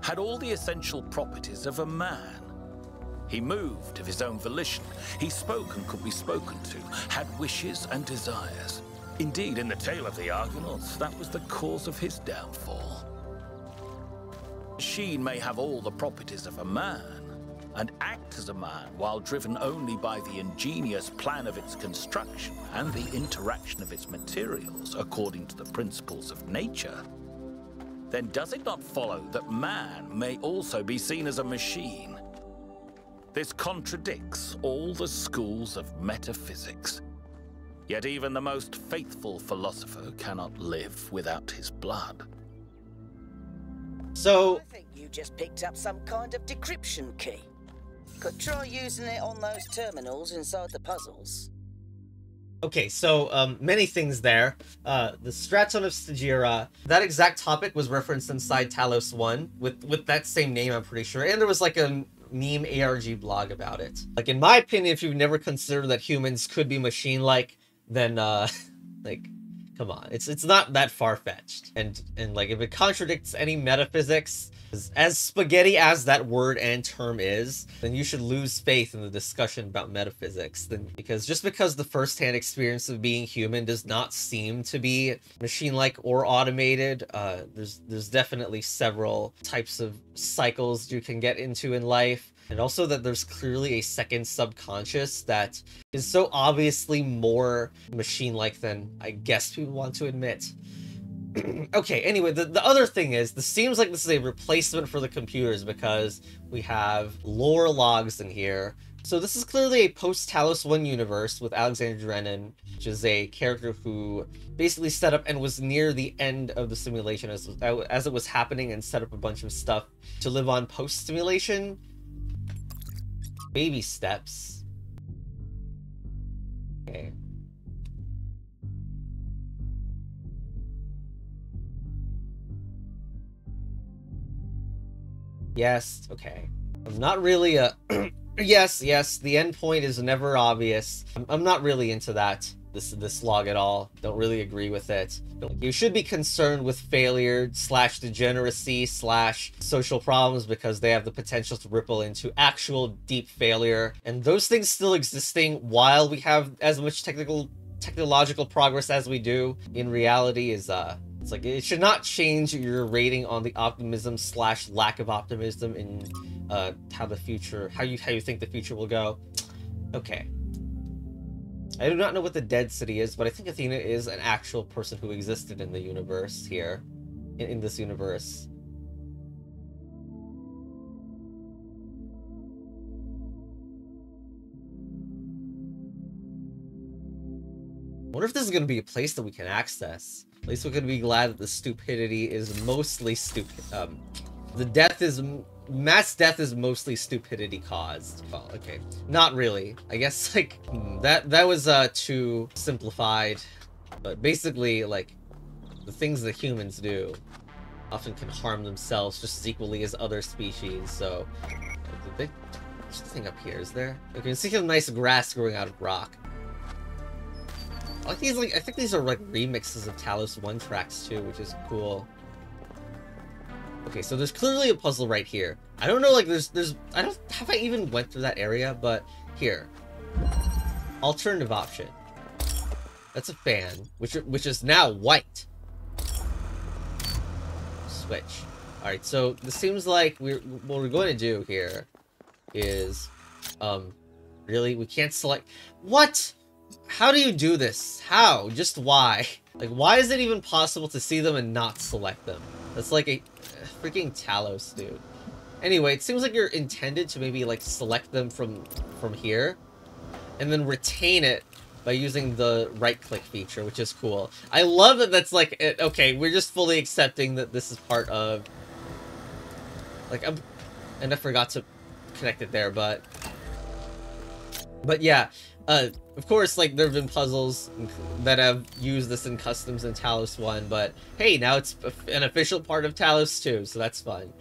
Speaker 11: had all the essential properties of a man? He moved of his own volition. He spoke and could be spoken to, had wishes and desires. Indeed, in the tale of the Argonauts, that was the cause of his downfall. A machine may have all the properties of a man, and act as a man while driven only by the ingenious plan of its construction and the interaction of its materials according to the principles of nature, then does it not follow that man may also be seen as a machine? This contradicts all the schools of metaphysics. Yet even the most faithful philosopher cannot live without his blood.
Speaker 1: So...
Speaker 8: I think you just picked up some kind of decryption key. Could try using it on those terminals inside the puzzles.
Speaker 1: Okay, so, many things there. The Straton of Stageira, that exact topic was referenced inside Talos 1, with that same name, I'm pretty sure. And there was, like, a meme ARG blog about it. Like, in my opinion, if you've never considered that humans could be machine-like, then, like, come on. It's not that far-fetched. And, like, if it contradicts any metaphysics, as spaghetti as that word and term is, then you should lose faith in the discussion about metaphysics. Because just because the first-hand experience of being human does not seem to be machine-like or automated, there's definitely several types of cycles you can get into in life. And also that there's clearly a second subconscious that is so obviously more machine-like than I guess people want to admit. Okay, anyway, the other thing is, this seems like this is a replacement for the computers because we have lore logs in here. So this is clearly a post-Talos 1 universe with Alexander Drennan, which is a character who basically set up and was near the end of the simulation as it was happening and set up a bunch of stuff to live on post-simulation. Baby steps. Okay. Yes, okay. I'm not really a... yes, the end point is never obvious. I'm not really into that, this log at all. Don't really agree with it. You should be concerned with failure / degeneracy / social problems because they have the potential to ripple into actual deep failure. And those things still existing while we have as much technological progress as we do in reality is it's like it should not change your rating on the optimism / lack of optimism in how you think the future will go. Okay. I do not know what the Dead City is, but I think Athena is an actual person who existed in the universe here. In this universe. I wonder if this is going to be a place that we can access. At least we can be glad that the stupidity is mostly mass death is mostly stupidity caused. Well, okay. Not really. I guess, like, that was, too simplified. But basically, like, the things that humans do often can harm themselves just as equally as other species, so... There's nothing up here, is there? You can see some nice grass growing out of rock. I like these, I think these are, like, remixes of Talos 1 tracks, too, which is cool. Okay, so there's clearly a puzzle right here. I don't know, like, have I even went through that area, but here. Alternative option. That's a fan, which is now white. Switch. Alright, so this seems like what we're going to do here is, really? We can't select... What? How do you do this? How? Just why? Like, why is it even possible to see them and not select them? That's like a freaking Talos, dude. Anyway, it seems like you're intended to maybe, like, select them from here, and then retain it by using the right-click feature, which is cool. I love that that's, like, okay, we're just fully accepting that this is part of... Like, and I forgot to connect it there, but yeah, of course, like, there have been puzzles that have used this in customs in Talos 1, but hey, now it's an official part of Talos 2, so that's fun.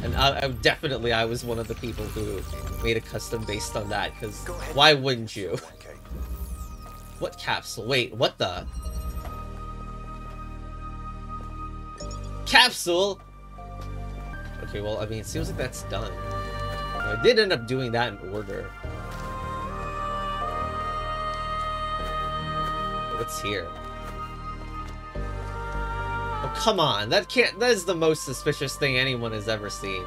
Speaker 1: And I was one of the people who made a custom based on that, because why wouldn't you? What capsule? Wait, what the? Capsule? Okay, well, I mean, it seems like that's done. I did end up doing that in order. What's here? Oh, come on. That is the most suspicious thing anyone has ever seen.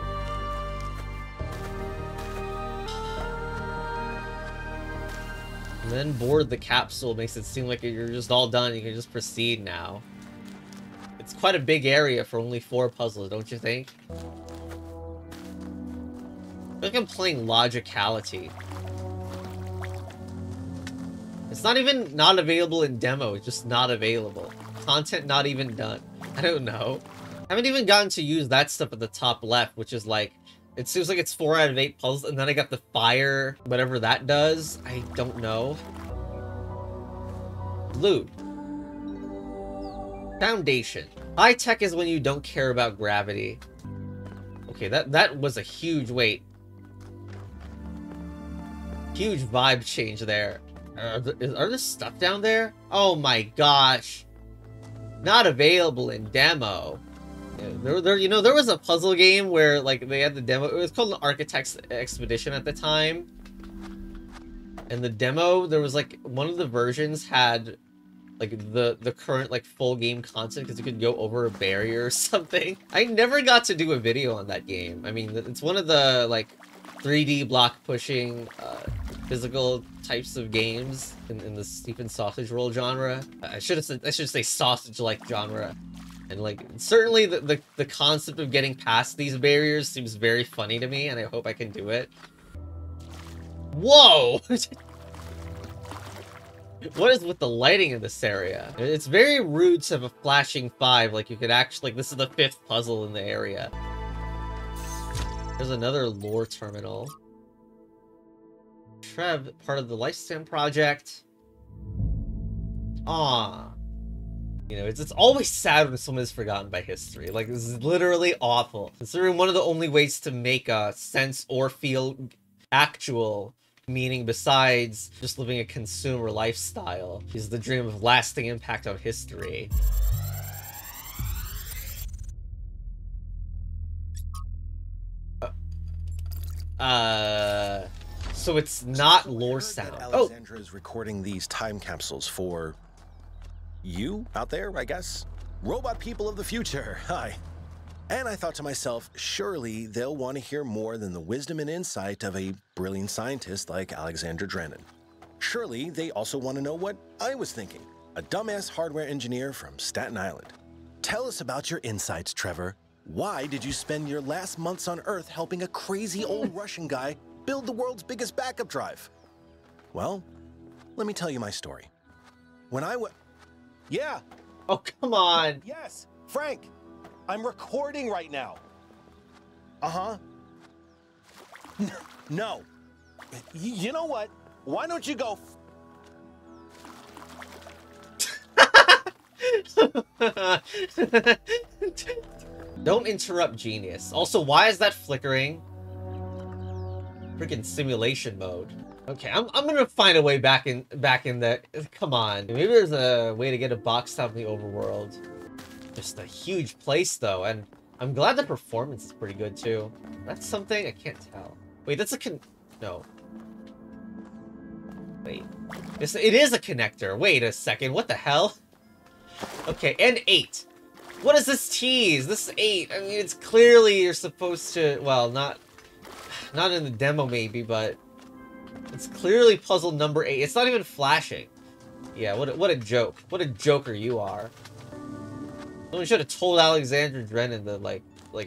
Speaker 1: And then board the capsule makes it seem like you're just all done. You can just proceed now. It's quite a big area for only 4 puzzles, don't you think? I feel like I'm playing Logicality. It's not even not available in demo, it's just not available. Content not even done. I don't know. I haven't even gotten to use that stuff at the top left, which is like, it seems like it's 4 out of 8 puzzles, and then I got the fire, whatever that does. I don't know. Loot. Foundation. High tech is when you don't care about gravity. Okay, that was a huge weight. Huge vibe change there. Are there stuff down there? Oh my gosh. Not available in demo. Yeah, there was a puzzle game where, like, they had the demo. It was called an Architect's Expedition at the time. And the demo, there was, like, one of the versions had, like, the current, like, full game content because you could go over a barrier or something. I never got to do a video on that game. I mean, it's one of the, like, 3D block pushing physical types of games in the Stephen sausage roll genre. I should say sausage-like genre. And like certainly the concept of getting past these barriers seems very funny to me, and I hope I can do it. Whoa! What is with the lighting in this area? It's very rude to have a flashing 5, like you could actually, like, this is the 5th puzzle in the area. There's another lore terminal. Trev, part of the Lifespan Project. Ah. You know, it's always sad when someone is forgotten by history. Like, this is literally awful. Considering one of the only ways to make sense or feel actual meaning besides just living a consumer lifestyle is the dream of lasting impact on history. So it's not lore sound.
Speaker 12: Alexandra is recording these time capsules for you out there, I guess? Robot people of the future, hi. And I thought to myself, surely they'll want to hear more than the wisdom and insight of a brilliant scientist like Alexandra Drennan. Surely they also want to know what I was thinking, a dumbass hardware engineer from Staten Island. Tell us about your insights, Trevor. Why did you spend your last months on Earth helping a crazy old Russian guy build the world's biggest backup drive? Well, let me tell you my story. When I was... Yeah.
Speaker 1: Oh, come on.
Speaker 12: Yes, Frank. I'm recording right now. Uh-huh. No. You know what? Why don't you go...
Speaker 1: Don't interrupt genius. Also, why is that flickering? Freaking simulation mode. Okay, I'm gonna find a way back in the... Come on. Maybe there's a way to get a box out of the overworld. Just a huge place, though, and I'm glad the performance is pretty good, too. That's something? I can't tell. Wait, that's a No. Wait. It is a connector. Wait a second. What the hell? Okay, and 8. What is this tease? This is 8. I mean, it's clearly you're supposed to... Well, not in the demo, maybe, but... It's clearly puzzle number 8. It's not even flashing. Yeah, what a joke. What a joker you are. Someone should have told Alexandra Drennan that, like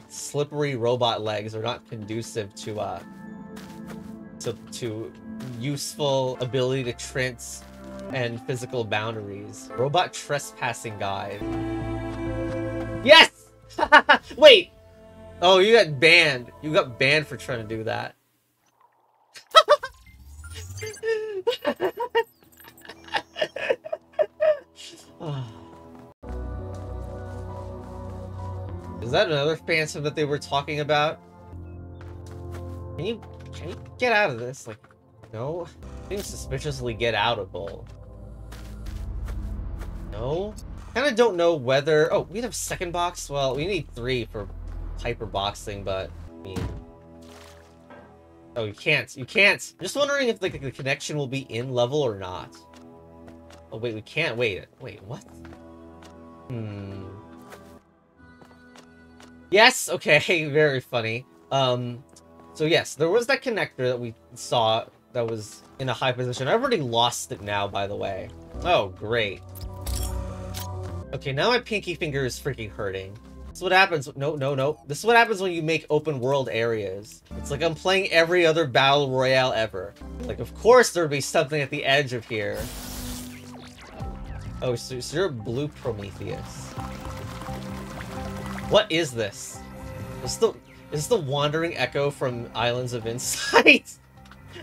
Speaker 1: slippery robot legs are not conducive to useful ability to transcend physical boundaries. Robot trespassing guide. Yes! Wait! Oh, you got banned. You got banned for trying to do that. Is that another phantom that they were talking about? Can you get out of this? Like, no? Seems suspiciously get outable. No? Kinda don't know whether... Oh, we have second box? Well, we need 3 for hyperboxing, but... I mean... Oh, you can't. You can't! I'm just wondering if the connection will be in level or not. Oh, wait, we can't. Wait, what? Yes, okay, very funny. So yes, there was that connector that we saw that was in a high position. I've already lost it now, by the way. Oh, great. Okay, now my pinky finger is freaking hurting. This is what happens. No. This is what happens when you make open world areas. It's like I'm playing every other battle royale ever. Like, of course there'd be something at the edge of here. Oh, so you're a blue Prometheus. What is this? Is this the wandering echo from Islands of Insight?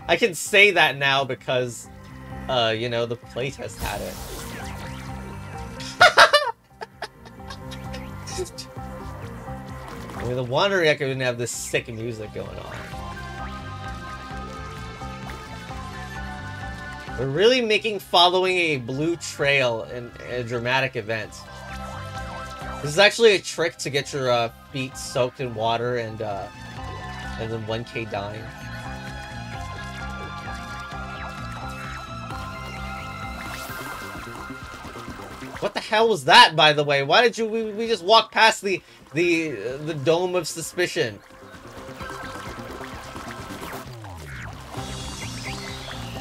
Speaker 1: I can say that now because, you know, the playtest had it. I mean, the wandering echo didn't have this sick music going on. We're really making following a blue trail in a dramatic event. This is actually a trick to get your feet soaked in water and then 1K dying. What the hell was that, by the way? Why did we just walk past the dome of suspicion?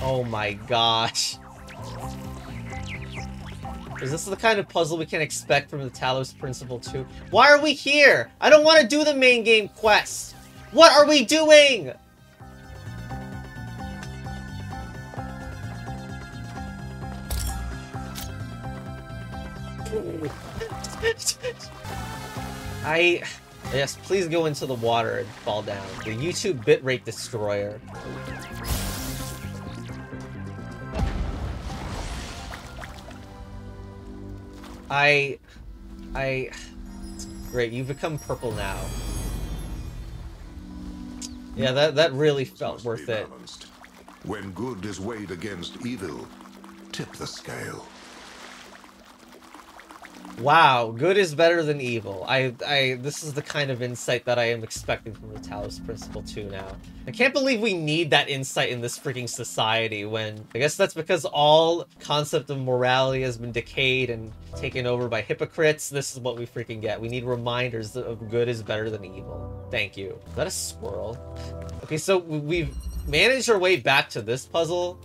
Speaker 1: Oh my gosh. Is this the kind of puzzle we can expect from the Talos Principle 2? Why are we here? I don't want to do the main game quest. What are we doing? Yes, please go into the water and fall down. The YouTube bitrate destroyer. Great, you've become purple now. Yeah, that really felt worth it.
Speaker 2: When good is weighed against evil, tip the scale.
Speaker 1: Wow, good is better than evil. This is the kind of insight that I am expecting from the Talos Principle 2 now. I can't believe we need that insight in this freaking society when... I guess that's because all concept of morality has been decayed and taken over by hypocrites. This is what we freaking get. We need reminders of good is better than evil. Thank you. Is that a squirrel? Okay, so we've managed our way back to this puzzle.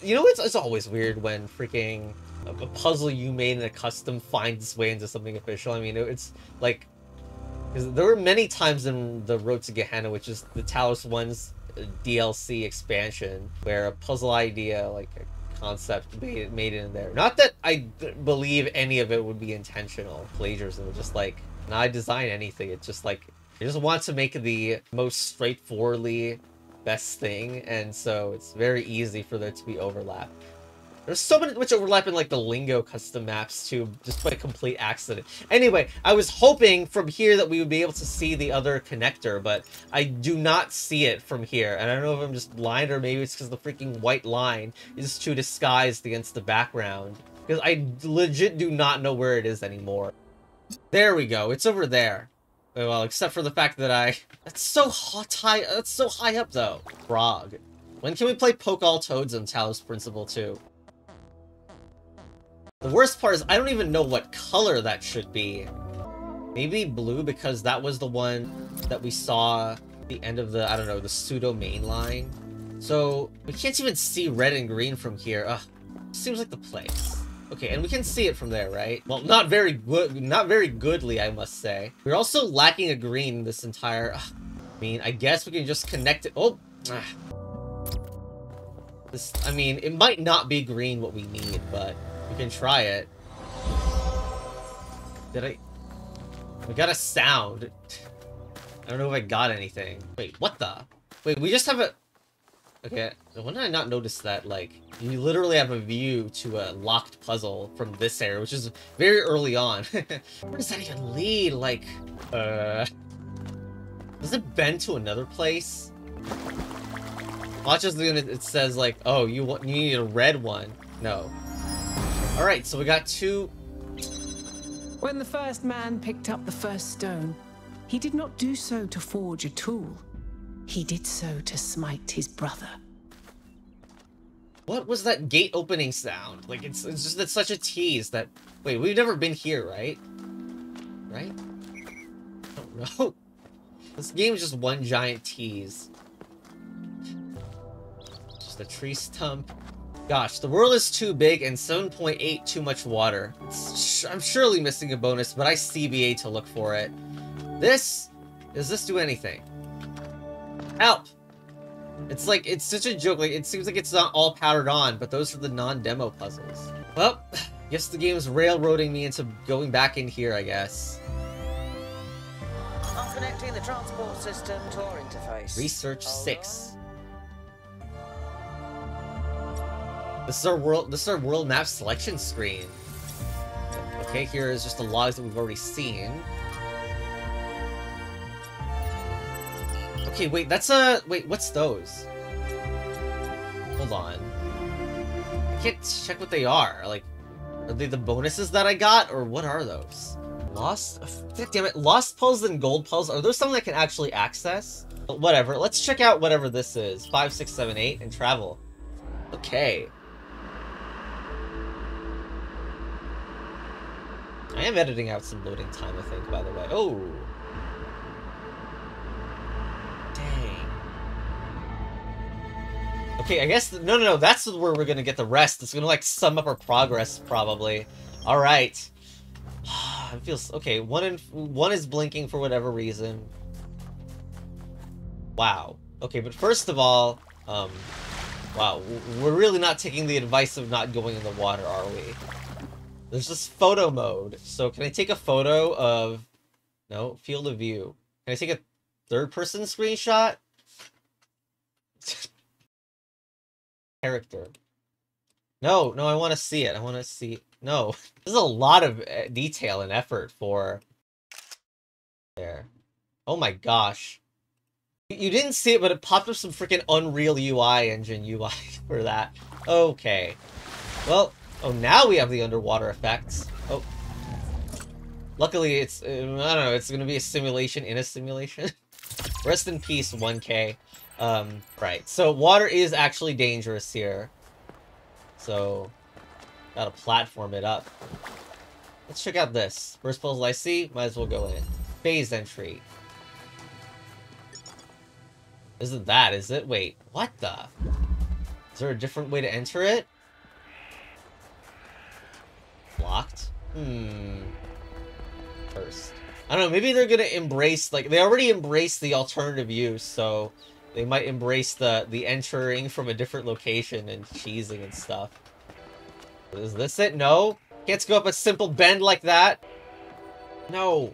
Speaker 1: You know, it's always weird when freaking... a puzzle you made in a custom finds its way into something official. I mean, it's like... Because there were many times in the Road to Gehenna, which is the Talos 1's DLC expansion, where a puzzle idea, like a concept, made it in there. Not that I believe any of it would be intentional plagiarism. It's just like, when I design anything, it's just like, I just want to make the most straightforwardly best thing, and so it's very easy for there to be overlap. There's so much overlap in, like, the Lingo custom maps, too, just by complete accident. Anyway, I was hoping from here that we would be able to see the other connector, but I do not see it from here. And I don't know if I'm just blind or maybe it's because the freaking white line is too disguised against the background. Because I legit do not know where it is anymore. There we go. It's over there. Well, except for the fact that that's so that's so high up, though. Frog. When can we play Poke All Toads on Talos Principle 2? The worst part is I don't even know what color that should be. Maybe blue because that was the one that we saw at the end of the, I don't know, the pseudo main line. So we can't even see red and green from here. Ugh, seems like the place. Okay, and we can see it from there, right? Well, not very goodly, I must say. We're also lacking a green this entire... I mean, I guess we can just connect it... Oh! This, I mean, it might not be green what we need, but... we can try it. We got a sound. I don't know if I got anything. Wait, what the? Wait, we just have a... Okay, when did I not notice that, like, you literally have a view to a locked puzzle from this area, which is very early on. Where does that even lead? Like, does it bend to another place? Watch as it says, like, oh, you need a red one. No. Alright, so we got two...
Speaker 13: When the first man picked up the first stone, he did not do so to forge a tool. He did so to smite his brother.
Speaker 1: What was that gate opening sound? Like, it's such a tease that... Wait, we've never been here, right? Right? I don't know. This game is just one giant tease. Just a tree stump. Gosh, the world is too big and 7.8 too much water. I'm surely missing a bonus, but I CBA to look for it. Does this do anything? Help! It's like, it's such a joke, like, it seems like it's not all powdered on, but those are the non-demo puzzles. Well, guess the game's railroading me into going back in here, I guess.
Speaker 8: I'm connecting the transport system to our interface.
Speaker 1: Research 6. This is our world map selection screen. Okay, here is just the logs that we've already seen. Okay, wait, wait, what's those? Hold on. I can't check what they are. Like, are they the bonuses that I got, or what are those? Lost? Damn it, lost puzzles and gold puzzles. Are those something I can actually access? But whatever, let's check out whatever this is. 5, 6, 7, 8, and travel. Okay. I am editing out some loading time, I think, by the way. Oh! Dang. Okay, I guess... No, that's where we're gonna get the rest. It's gonna, like, sum up our progress, probably. Alright. It feels... Okay, one is blinking for whatever reason. Wow. Okay, but first of all, wow, we're really not taking the advice of not going in the water, are we? There's this photo mode. So can I take a photo of... No, field of view. Can I take a third-person screenshot? Character. No, I want to see it. I want to see... No. There's a lot of detail and effort for... There. Oh my gosh. You didn't see it, but it popped up some freaking Unreal UI engine UI for that. Okay. Well, oh, now we have the underwater effects. Oh. Luckily, it's, I don't know, it's gonna be a simulation in a simulation. Rest in peace, 1K. Right. So, water is actually dangerous here. So, gotta platform it up. Let's check out this. First puzzle I see, might as well go in. Phase entry. Isn't that, is it? Wait, what the? Is there a different way to enter it? Blocked? First. I don't know, maybe they're gonna embrace, like, they already embraced the alternative use, so they might embrace the entering from a different location and cheesing and stuff. Is this it? No? Can't go up a simple bend like that? No.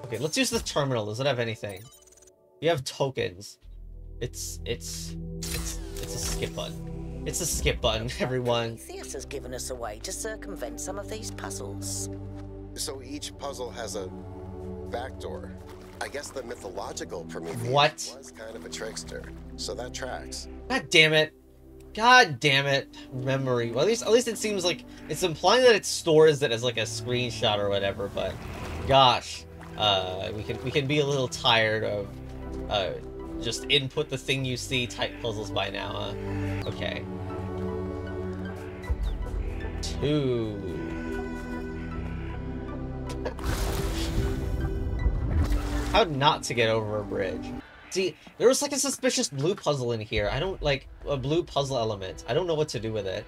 Speaker 1: Okay, let's use the terminal. Does it have anything? You have tokens. It's a skip button. It's a skip button, everyone.
Speaker 8: Theus has given us a way to circumvent some of these puzzles.
Speaker 9: So each puzzle has a backdoor. I guess the mythological Prometheus was kind of a trickster, so that tracks.
Speaker 1: God damn it. God damn it. Memory. Well, at least it seems like it's implying that it stores it as like a screenshot or whatever, but gosh. We can be a little tired of just input the thing you see type puzzles by now, huh? Okay. 2. How not to get over a bridge. See, there was like a suspicious blue puzzle in here. I don't like a blue puzzle element. I don't know what to do with it.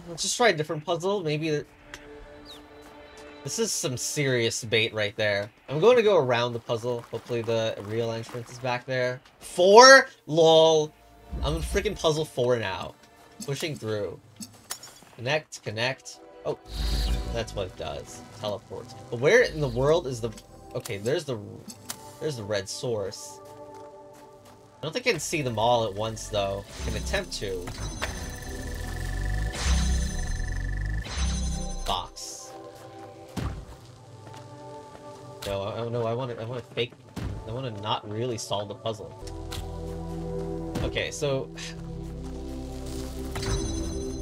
Speaker 1: Let's just try a different puzzle. Maybe... This is some serious bait right there. I'm going to go around the puzzle. Hopefully the real entrance is back there. 4? LOL. I'm in freaking puzzle 4 now. Pushing through. Connect, connect. Oh, that's what it does. Teleports. But where in the world is the... Okay, there's the red source. I don't think I can see them all at once, though. I can attempt to. Box. No, I want to fake... I want to not really solve the puzzle. Okay, so...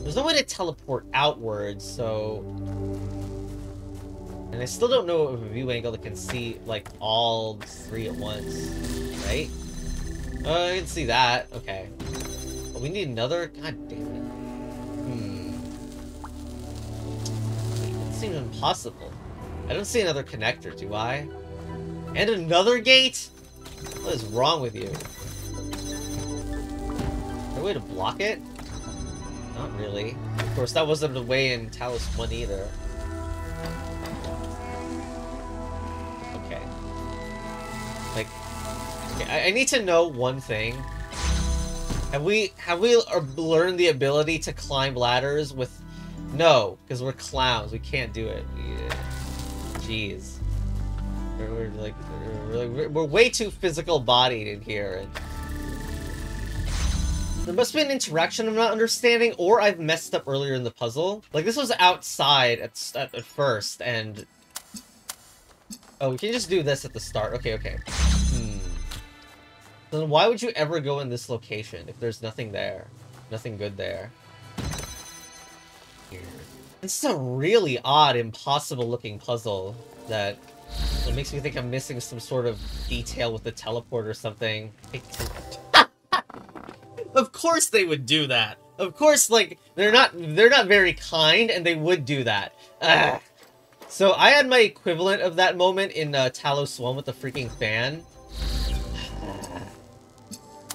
Speaker 1: There's no way to teleport outwards, so... And I still don't know of a view angle that can see, like, all 3 at once, right? I can see that. Okay. But we need another... God damn it. It seems impossible. I don't see another connector, do I? And another gate? What is wrong with you? Is there a way to block it? Not really. Of course, that wasn't the way in Talos 1 either. Okay. Like, okay, I need to know one thing. Have we learned the ability to climb ladders with... No, because we're clowns. We can't do it. Yeah. Jeez. We're way too physical bodied in here. And... There must be an interaction I'm not understanding, or I've messed up earlier in the puzzle. Like, this was outside at first, and... Oh, we can just do this at the start. Okay, okay. Then why would you ever go in this location if there's nothing there? Nothing good there. Here. This is a really odd, impossible-looking puzzle that makes me think I'm missing some sort of detail with the teleport or something. Of course they would do that. Of course, like, they're not very kind, and they would do that. Ugh. So I had my equivalent of that moment in Talos 1 with the freaking fan.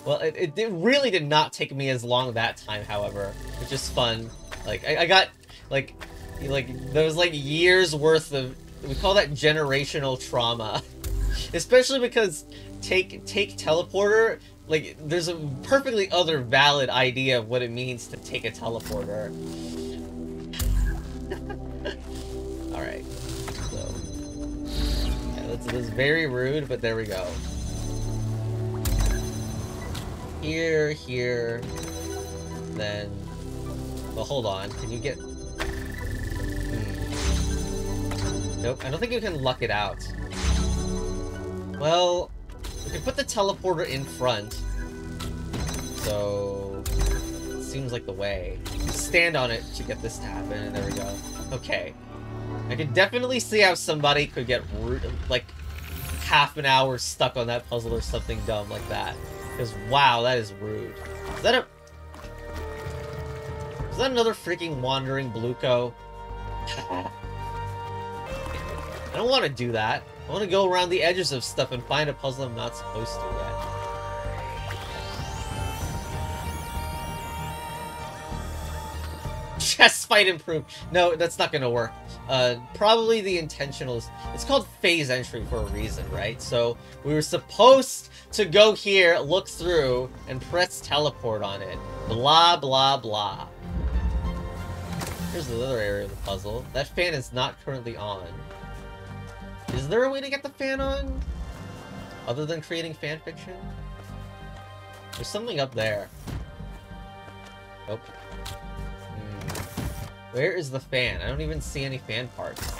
Speaker 1: Well, it really did not take me as long that time, however, which is fun. Like, I got, like, there was, like, years worth of, we call that generational trauma. Especially because take teleporter, like, there's a perfectly other valid idea of what it means to take a teleporter. Alright. So, yeah, that's very rude, but there we go. Here, then... Well, hold on. Can you get... Nope, I don't think you can luck it out. Well, we can put the teleporter in front. So... It seems like the way. You stand on it to get this to happen, and there we go. Okay. I can definitely see how somebody could get, like, half an hour stuck on that puzzle or something dumb like that. Because, wow, that is rude. Is that another freaking wandering Bluco? I don't want to do that. I want to go around the edges of stuff and find a puzzle I'm not supposed to yet. Chest fight improved. No, that's not gonna work. Probably the intentional... It's called phase entry for a reason, right? So, we were supposed to go here, look through, and press teleport on it. Blah, blah, blah. Here's the other area of the puzzle. That fan is not currently on. Is there a way to get the fan on? Other than creating fan fiction? There's something up there. Nope. Where is the fan? I don't even see any fan parts.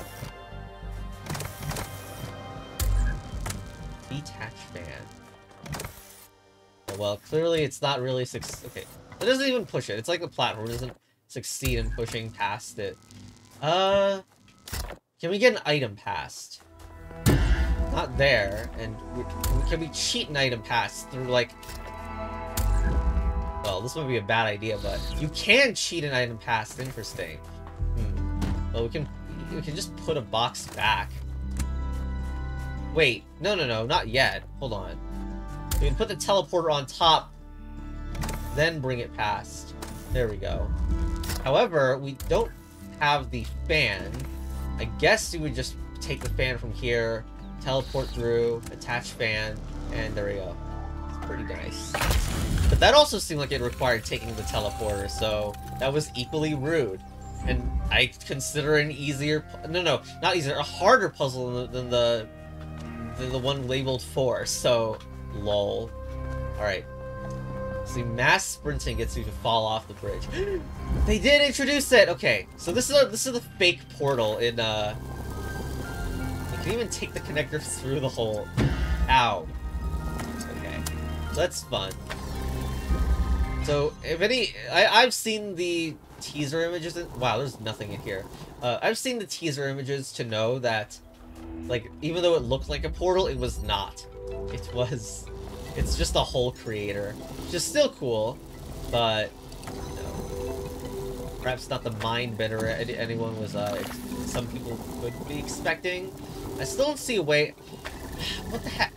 Speaker 1: Detach fan. Well, clearly it's not really okay. It doesn't even push it. It's like the platform. It doesn't succeed in pushing past it. Can we get an item past? Not there. And can we cheat an item past through, like... Well, this would be a bad idea, but you can cheat an item past. Interesting. Well, we can just put a box back. Wait, no, not yet. Hold on. We can put the teleporter on top, then bring it past. There we go. However, we don't have the fan. I guess you would just take the fan from here, teleport through, attach fan, and there we go. It's pretty nice. But that also seemed like it required taking the teleporter, so that was equally rude. And I consider an easier... No, not easier. A harder puzzle than the one labeled 4, so... Lol. Alright. See, mass sprinting gets you to fall off the bridge. They did introduce it! Okay, so this is the fake portal in, You can even take the connector through the hole. Ow. Okay. That's fun. So, if any... I've seen the teaser images... Wow, there's nothing in here. I've seen the teaser images to know that, like, even though it looked like a portal, it was not. It was... It's just a hole creator. Which is still cool, but... You know, perhaps not the mind bender anyone was, some people could be expecting. I still don't see a way... What the heck?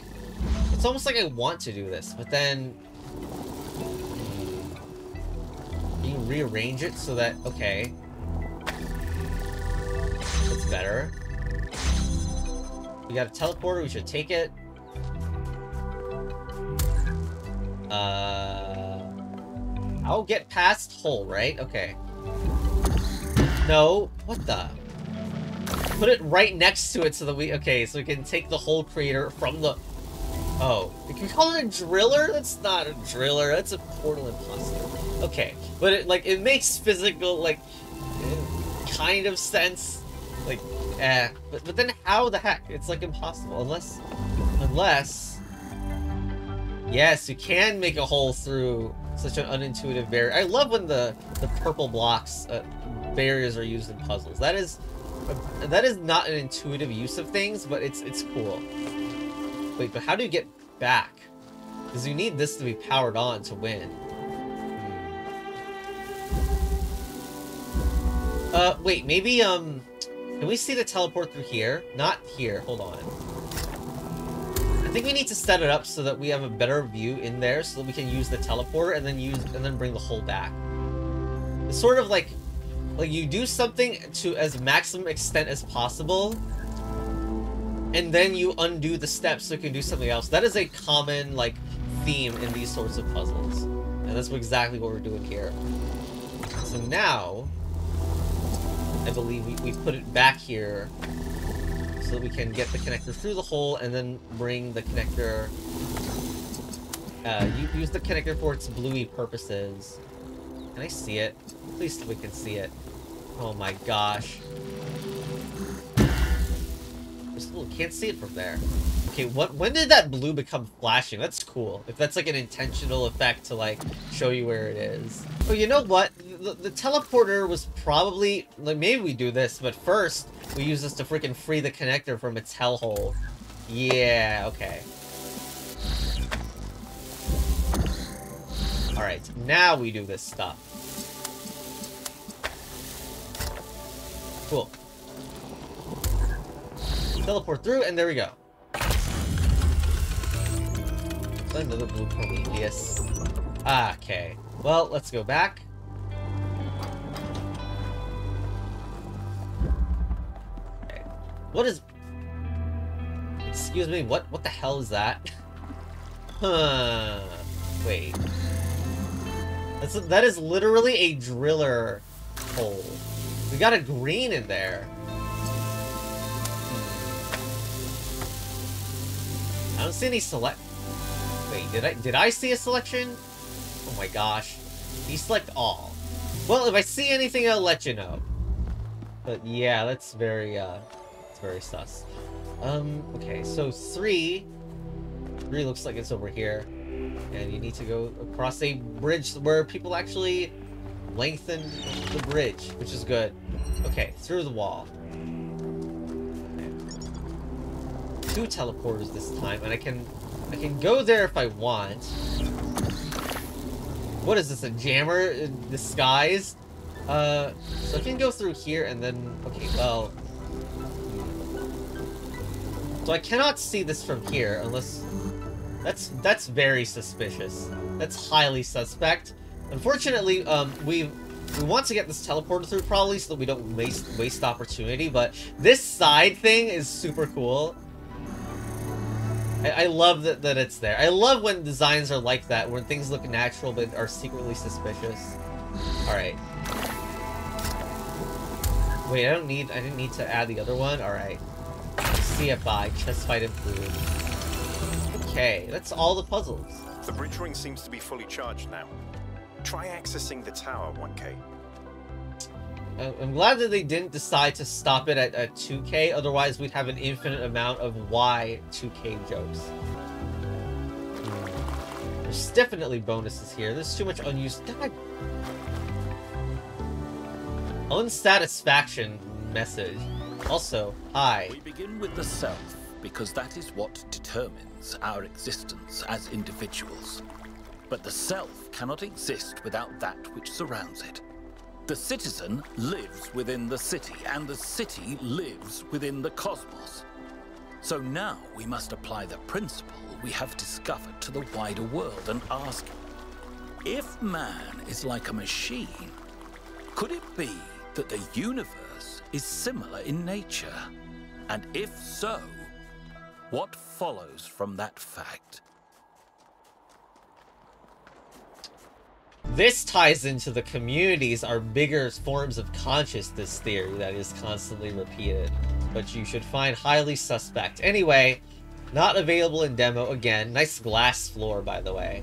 Speaker 1: It's almost like I want to do this, but then... You can rearrange it so that... Okay. That's better. We got a teleporter, we should take it. I'll get past hole, right? Okay. No, what the? Put it right next to it so that we... Okay, so we can take the hole creator from the... Oh. Can we call it a driller? That's not a driller. That's a portal imposter. Okay. But it makes physical, like, kind of sense. Like, But then how the heck? It's, like, impossible. Unless... Yes, you can make a hole through such an unintuitive barrier. I love when the purple blocks, barriers are used in puzzles. That is not an intuitive use of things, but it's cool. Wait, but how do you get back? Because you need this to be powered on to win. Wait, maybe, can we see the teleport through here? Not here, hold on. think we need to set it up so that we have a better view in there, so that we can use the teleporter and then bring the hole back. It's sort of like you do something to as maximum extent as possible, and then you undo the steps so you can do something else. That is a common like theme in these sorts of puzzles, and that's exactly what we're doing here. So now, I believe we put it back here so that we can get the connector through the hole and then bring the connector. Use the connector for its bluey purposes. Can I see it? Please tell we can see it. Oh my gosh. Can't see it from there. Okay, when did that blue become flashing? That's cool. If that's like an intentional effect to like show you where it is. Oh, you know what? The teleporter was probably like, maybe we do this, but first we use this to freaking free the connector from its hellhole. Yeah, okay. Alright, now we do this stuff. Cool. Teleport through, and there we go. Another blue Prometheus. Okay. Well, let's go back. Okay. What is... Excuse me, what the hell is that? Huh. Wait. That is literally a driller hole. We got a green in there. I don't see any select... Wait, did I see a selection? Oh my gosh. Deselect all. Well, if I see anything, I'll let you know. But yeah, that's very sus. Okay, so 3 looks like it's over here. And you need to go across a bridge where people actually lengthen the bridge, which is good. Okay, through the wall. 2 teleporters this time, and I can go there if I want. What is this, a jammer in disguise? So I can go through here and then... Okay, well... So I cannot see this from here unless... That's very suspicious. That's highly suspect. Unfortunately, we want to get this teleporter through probably so that we don't waste opportunity, but this side thing is super cool. I love that it's there. I love when designs are like that, when things look natural but are secretly suspicious. Alright. Wait, I didn't need to add the other one? Alright. CFI, chest fight improved. Okay, that's all the puzzles.
Speaker 6: The bridge ring seems to be fully charged now. Try accessing the tower, 1K.
Speaker 1: I'm glad that they didn't decide to stop it at 2K, otherwise we'd have an infinite amount of why 2K jokes. There's definitely bonuses here. There's too much unused... God. Unsatisfaction message. Also, hi.
Speaker 11: We begin with the self, because that is what determines our existence as individuals. But the self cannot exist without that which surrounds it. The citizen lives within the city, and the city lives within the cosmos. So now we must apply the principle we have discovered to the wider world and ask, if man is like a machine, could it be that the universe is similar in nature? And if so, what follows from that fact?
Speaker 1: This ties into the communities are bigger forms of consciousness theory that is constantly repeated, but you should find highly suspect. Anyway, not available in demo again. Nice glass floor, by the way.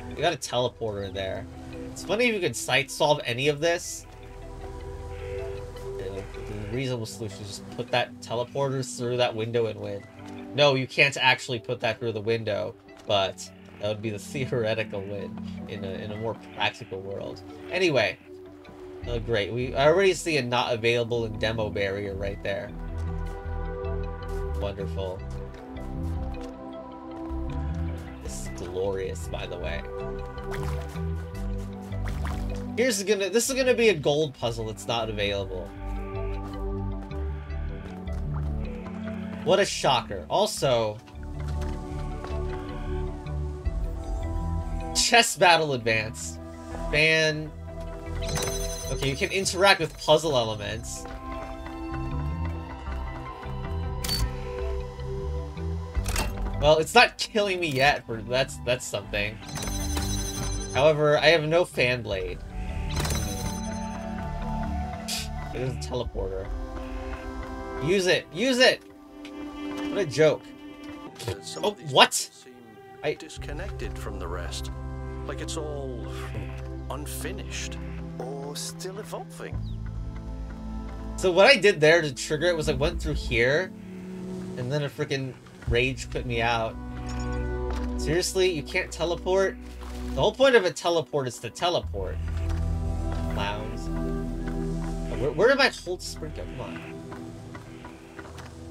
Speaker 1: We got a teleporter in there. It's funny if you could sight solve any of this. The reasonable solution is just put that teleporter through that window and win. No, you can't actually put that through the window, but that would be the theoretical win in a more practical world. Anyway, oh great. I already see a not available in demo barrier right there. Wonderful. This is glorious, by the way. This is gonna be a gold puzzle that's not available. What a shocker. Also, chess battle advance. Okay, you can interact with puzzle elements. Well, it's not killing me yet, but that's something. However, I have no fan blade. It is a teleporter. Use it! Use it! What a joke. Oh, what?
Speaker 4: Disconnected from the rest. Like it's all unfinished.
Speaker 6: Or still evolving.
Speaker 1: So what I did there to trigger it was I went through here, and then a freaking rage put me out. Seriously? You can't teleport? The whole point of a teleport is to teleport. Clowns. Where did my hold sprint go? Come on.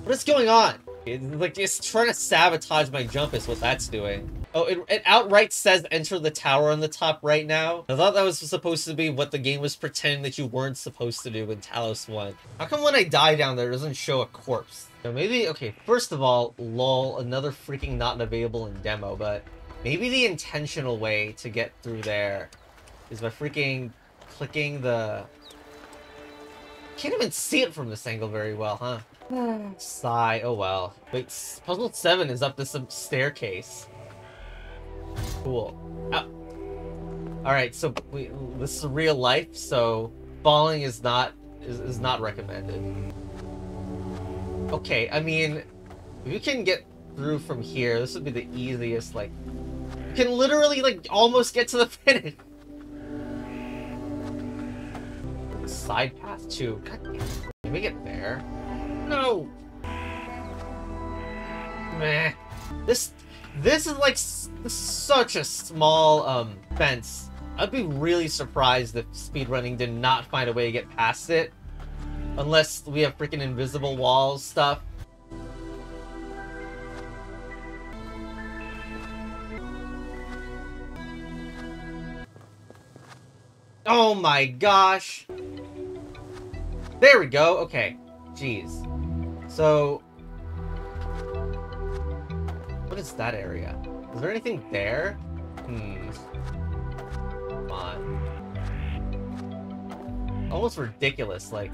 Speaker 1: What is going on? It's trying to sabotage my jump is what that's doing. Oh, it outright says enter the tower on the top right now. I thought that was supposed to be what the game was pretending that you weren't supposed to do in Talos 1. How come when I die down there it doesn't show a corpse? So maybe, okay, first of all, lol, another freaking not available in demo, but maybe the intentional way to get through there is by freaking clicking the... Can't even see it from this angle very well, huh? Sigh, oh well. Wait, puzzle 7 is up this staircase. Cool. Alright, so this is real life, so falling is not recommended. Okay, I mean, if you can get through from here, this would be the easiest, like... You can literally, like, almost get to the finish! Side path too. God damn. Can we get there? No! Meh. This is like such a small fence. I'd be really surprised if speedrunning did not find a way to get past it. Unless we have freaking invisible walls stuff. Oh my gosh! There we go, okay. Jeez. So... What is that area? Is there anything there? Come on. Almost ridiculous, like...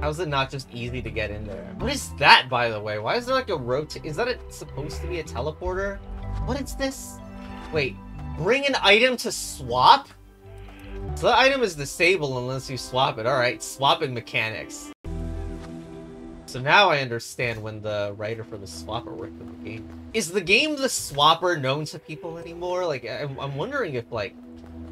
Speaker 1: How's it not just easy to get in there? What is that, by the way? Why is there like a rotate? Is that supposed to be a teleporter? What is this? Wait, bring an item to swap? So that item is disabled unless you swap it. Alright, swapping mechanics. So now I understand when the writer for the swapper worked with the game. Is the game the swapper known to people anymore? Like, I'm wondering if, like,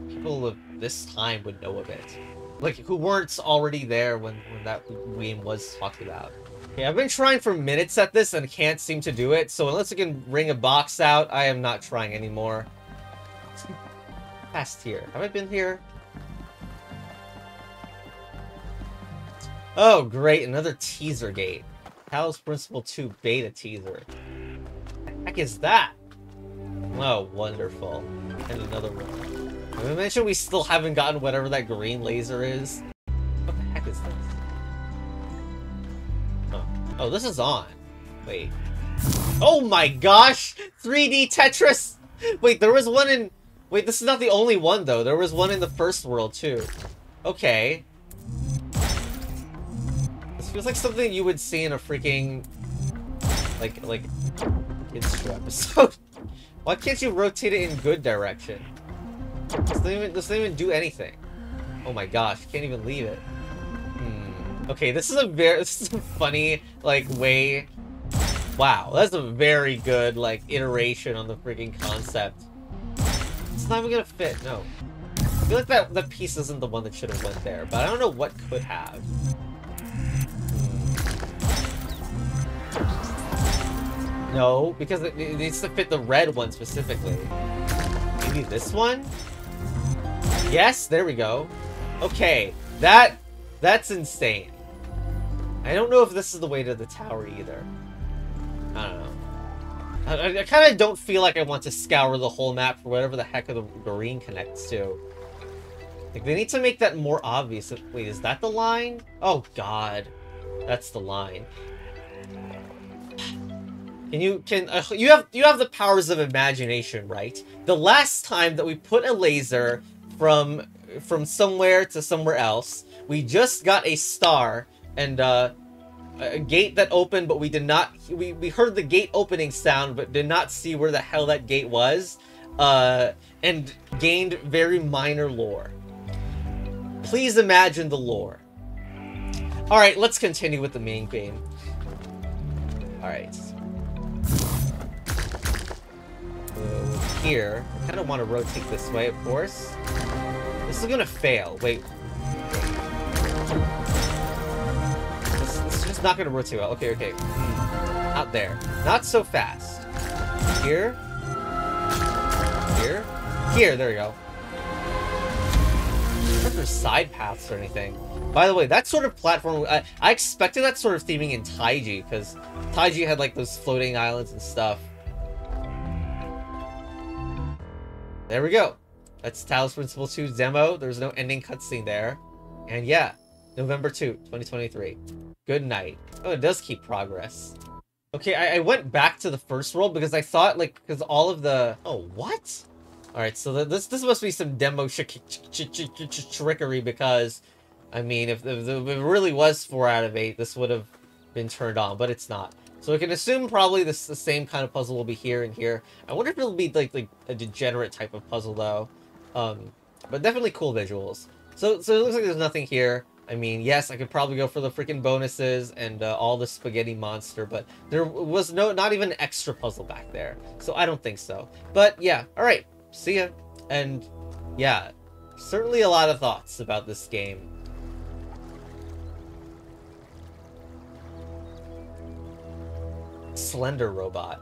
Speaker 1: people of this time would know of it. Like, who weren't already there when that game was talked about. Okay, I've been trying for minutes at this and can't seem to do it, so unless I can bring a box out, I am not trying anymore. Past here. Have I been here? Oh, great, another teaser gate. Talos Principle 2 beta teaser. What the heck is that? Oh, wonderful. And another one. Did I mention we still haven't gotten whatever that green laser is? What the heck is this? Oh, this is on. Wait. Oh my gosh! 3D Tetris! Wait, there was one in... Wait, this is not the only one, though. There was one in the first world, too. Okay. This feels like something you would see in a freaking... Like, kids show episode. Why can't you rotate it in good direction? This doesn't even do anything. Oh my gosh, can't even leave it. Okay, this is a funny, like, way... Wow, that's a very good, like, iteration on the freaking concept. It's not even gonna fit, no. I feel like that piece isn't the one that should have went there, but I don't know what could have. No, because it needs to fit the red one specifically. Maybe this one? Yes, there we go. Okay, that's insane. I don't know if this is the way to the tower either. I don't know. I kind of don't feel like I want to scour the whole map for whatever the heck the green connects to. Like, they need to make that more obvious. Wait, is that the line? Oh, God. That's the line. you have the powers of imagination, right? The last time that we put a laser from somewhere to somewhere else, we just got a star and a gate that opened, but we did not. We heard the gate opening sound, but did not see where the hell that gate was, and gained very minor lore. Please imagine the lore. All right, let's continue with the main game. All right. Here, I kind of want to rotate this way, of course. This is gonna fail. Wait. This is just not gonna rotate well. Okay, okay. Out there. Not so fast. Here. Here. Here, there you go. I don't know if there's side paths or anything. By the way, that sort of platform, I expected that sort of theming in Taiji, because Taiji had like those floating islands and stuff. There we go. That's Talos Principle 2's demo. There's no ending cutscene there. And yeah, November 2, 2023. Good night. Oh, it does keep progress. Okay, I went back to the first world because I thought, like, because all of the... Oh, what? Alright, so this must be some demo trickery because, I mean, if it really was 4 out of 8, this would have been turned on, but it's not. So we can assume probably the same kind of puzzle will be here and here. I wonder if it'll be like a degenerate type of puzzle though. But definitely cool visuals. So it looks like there's nothing here. I mean, yes, I could probably go for the freaking bonuses and all the spaghetti monster, but there was not even an extra puzzle back there. So I don't think so. But yeah, all right, see ya. And yeah, certainly a lot of thoughts about this game. Slender robot.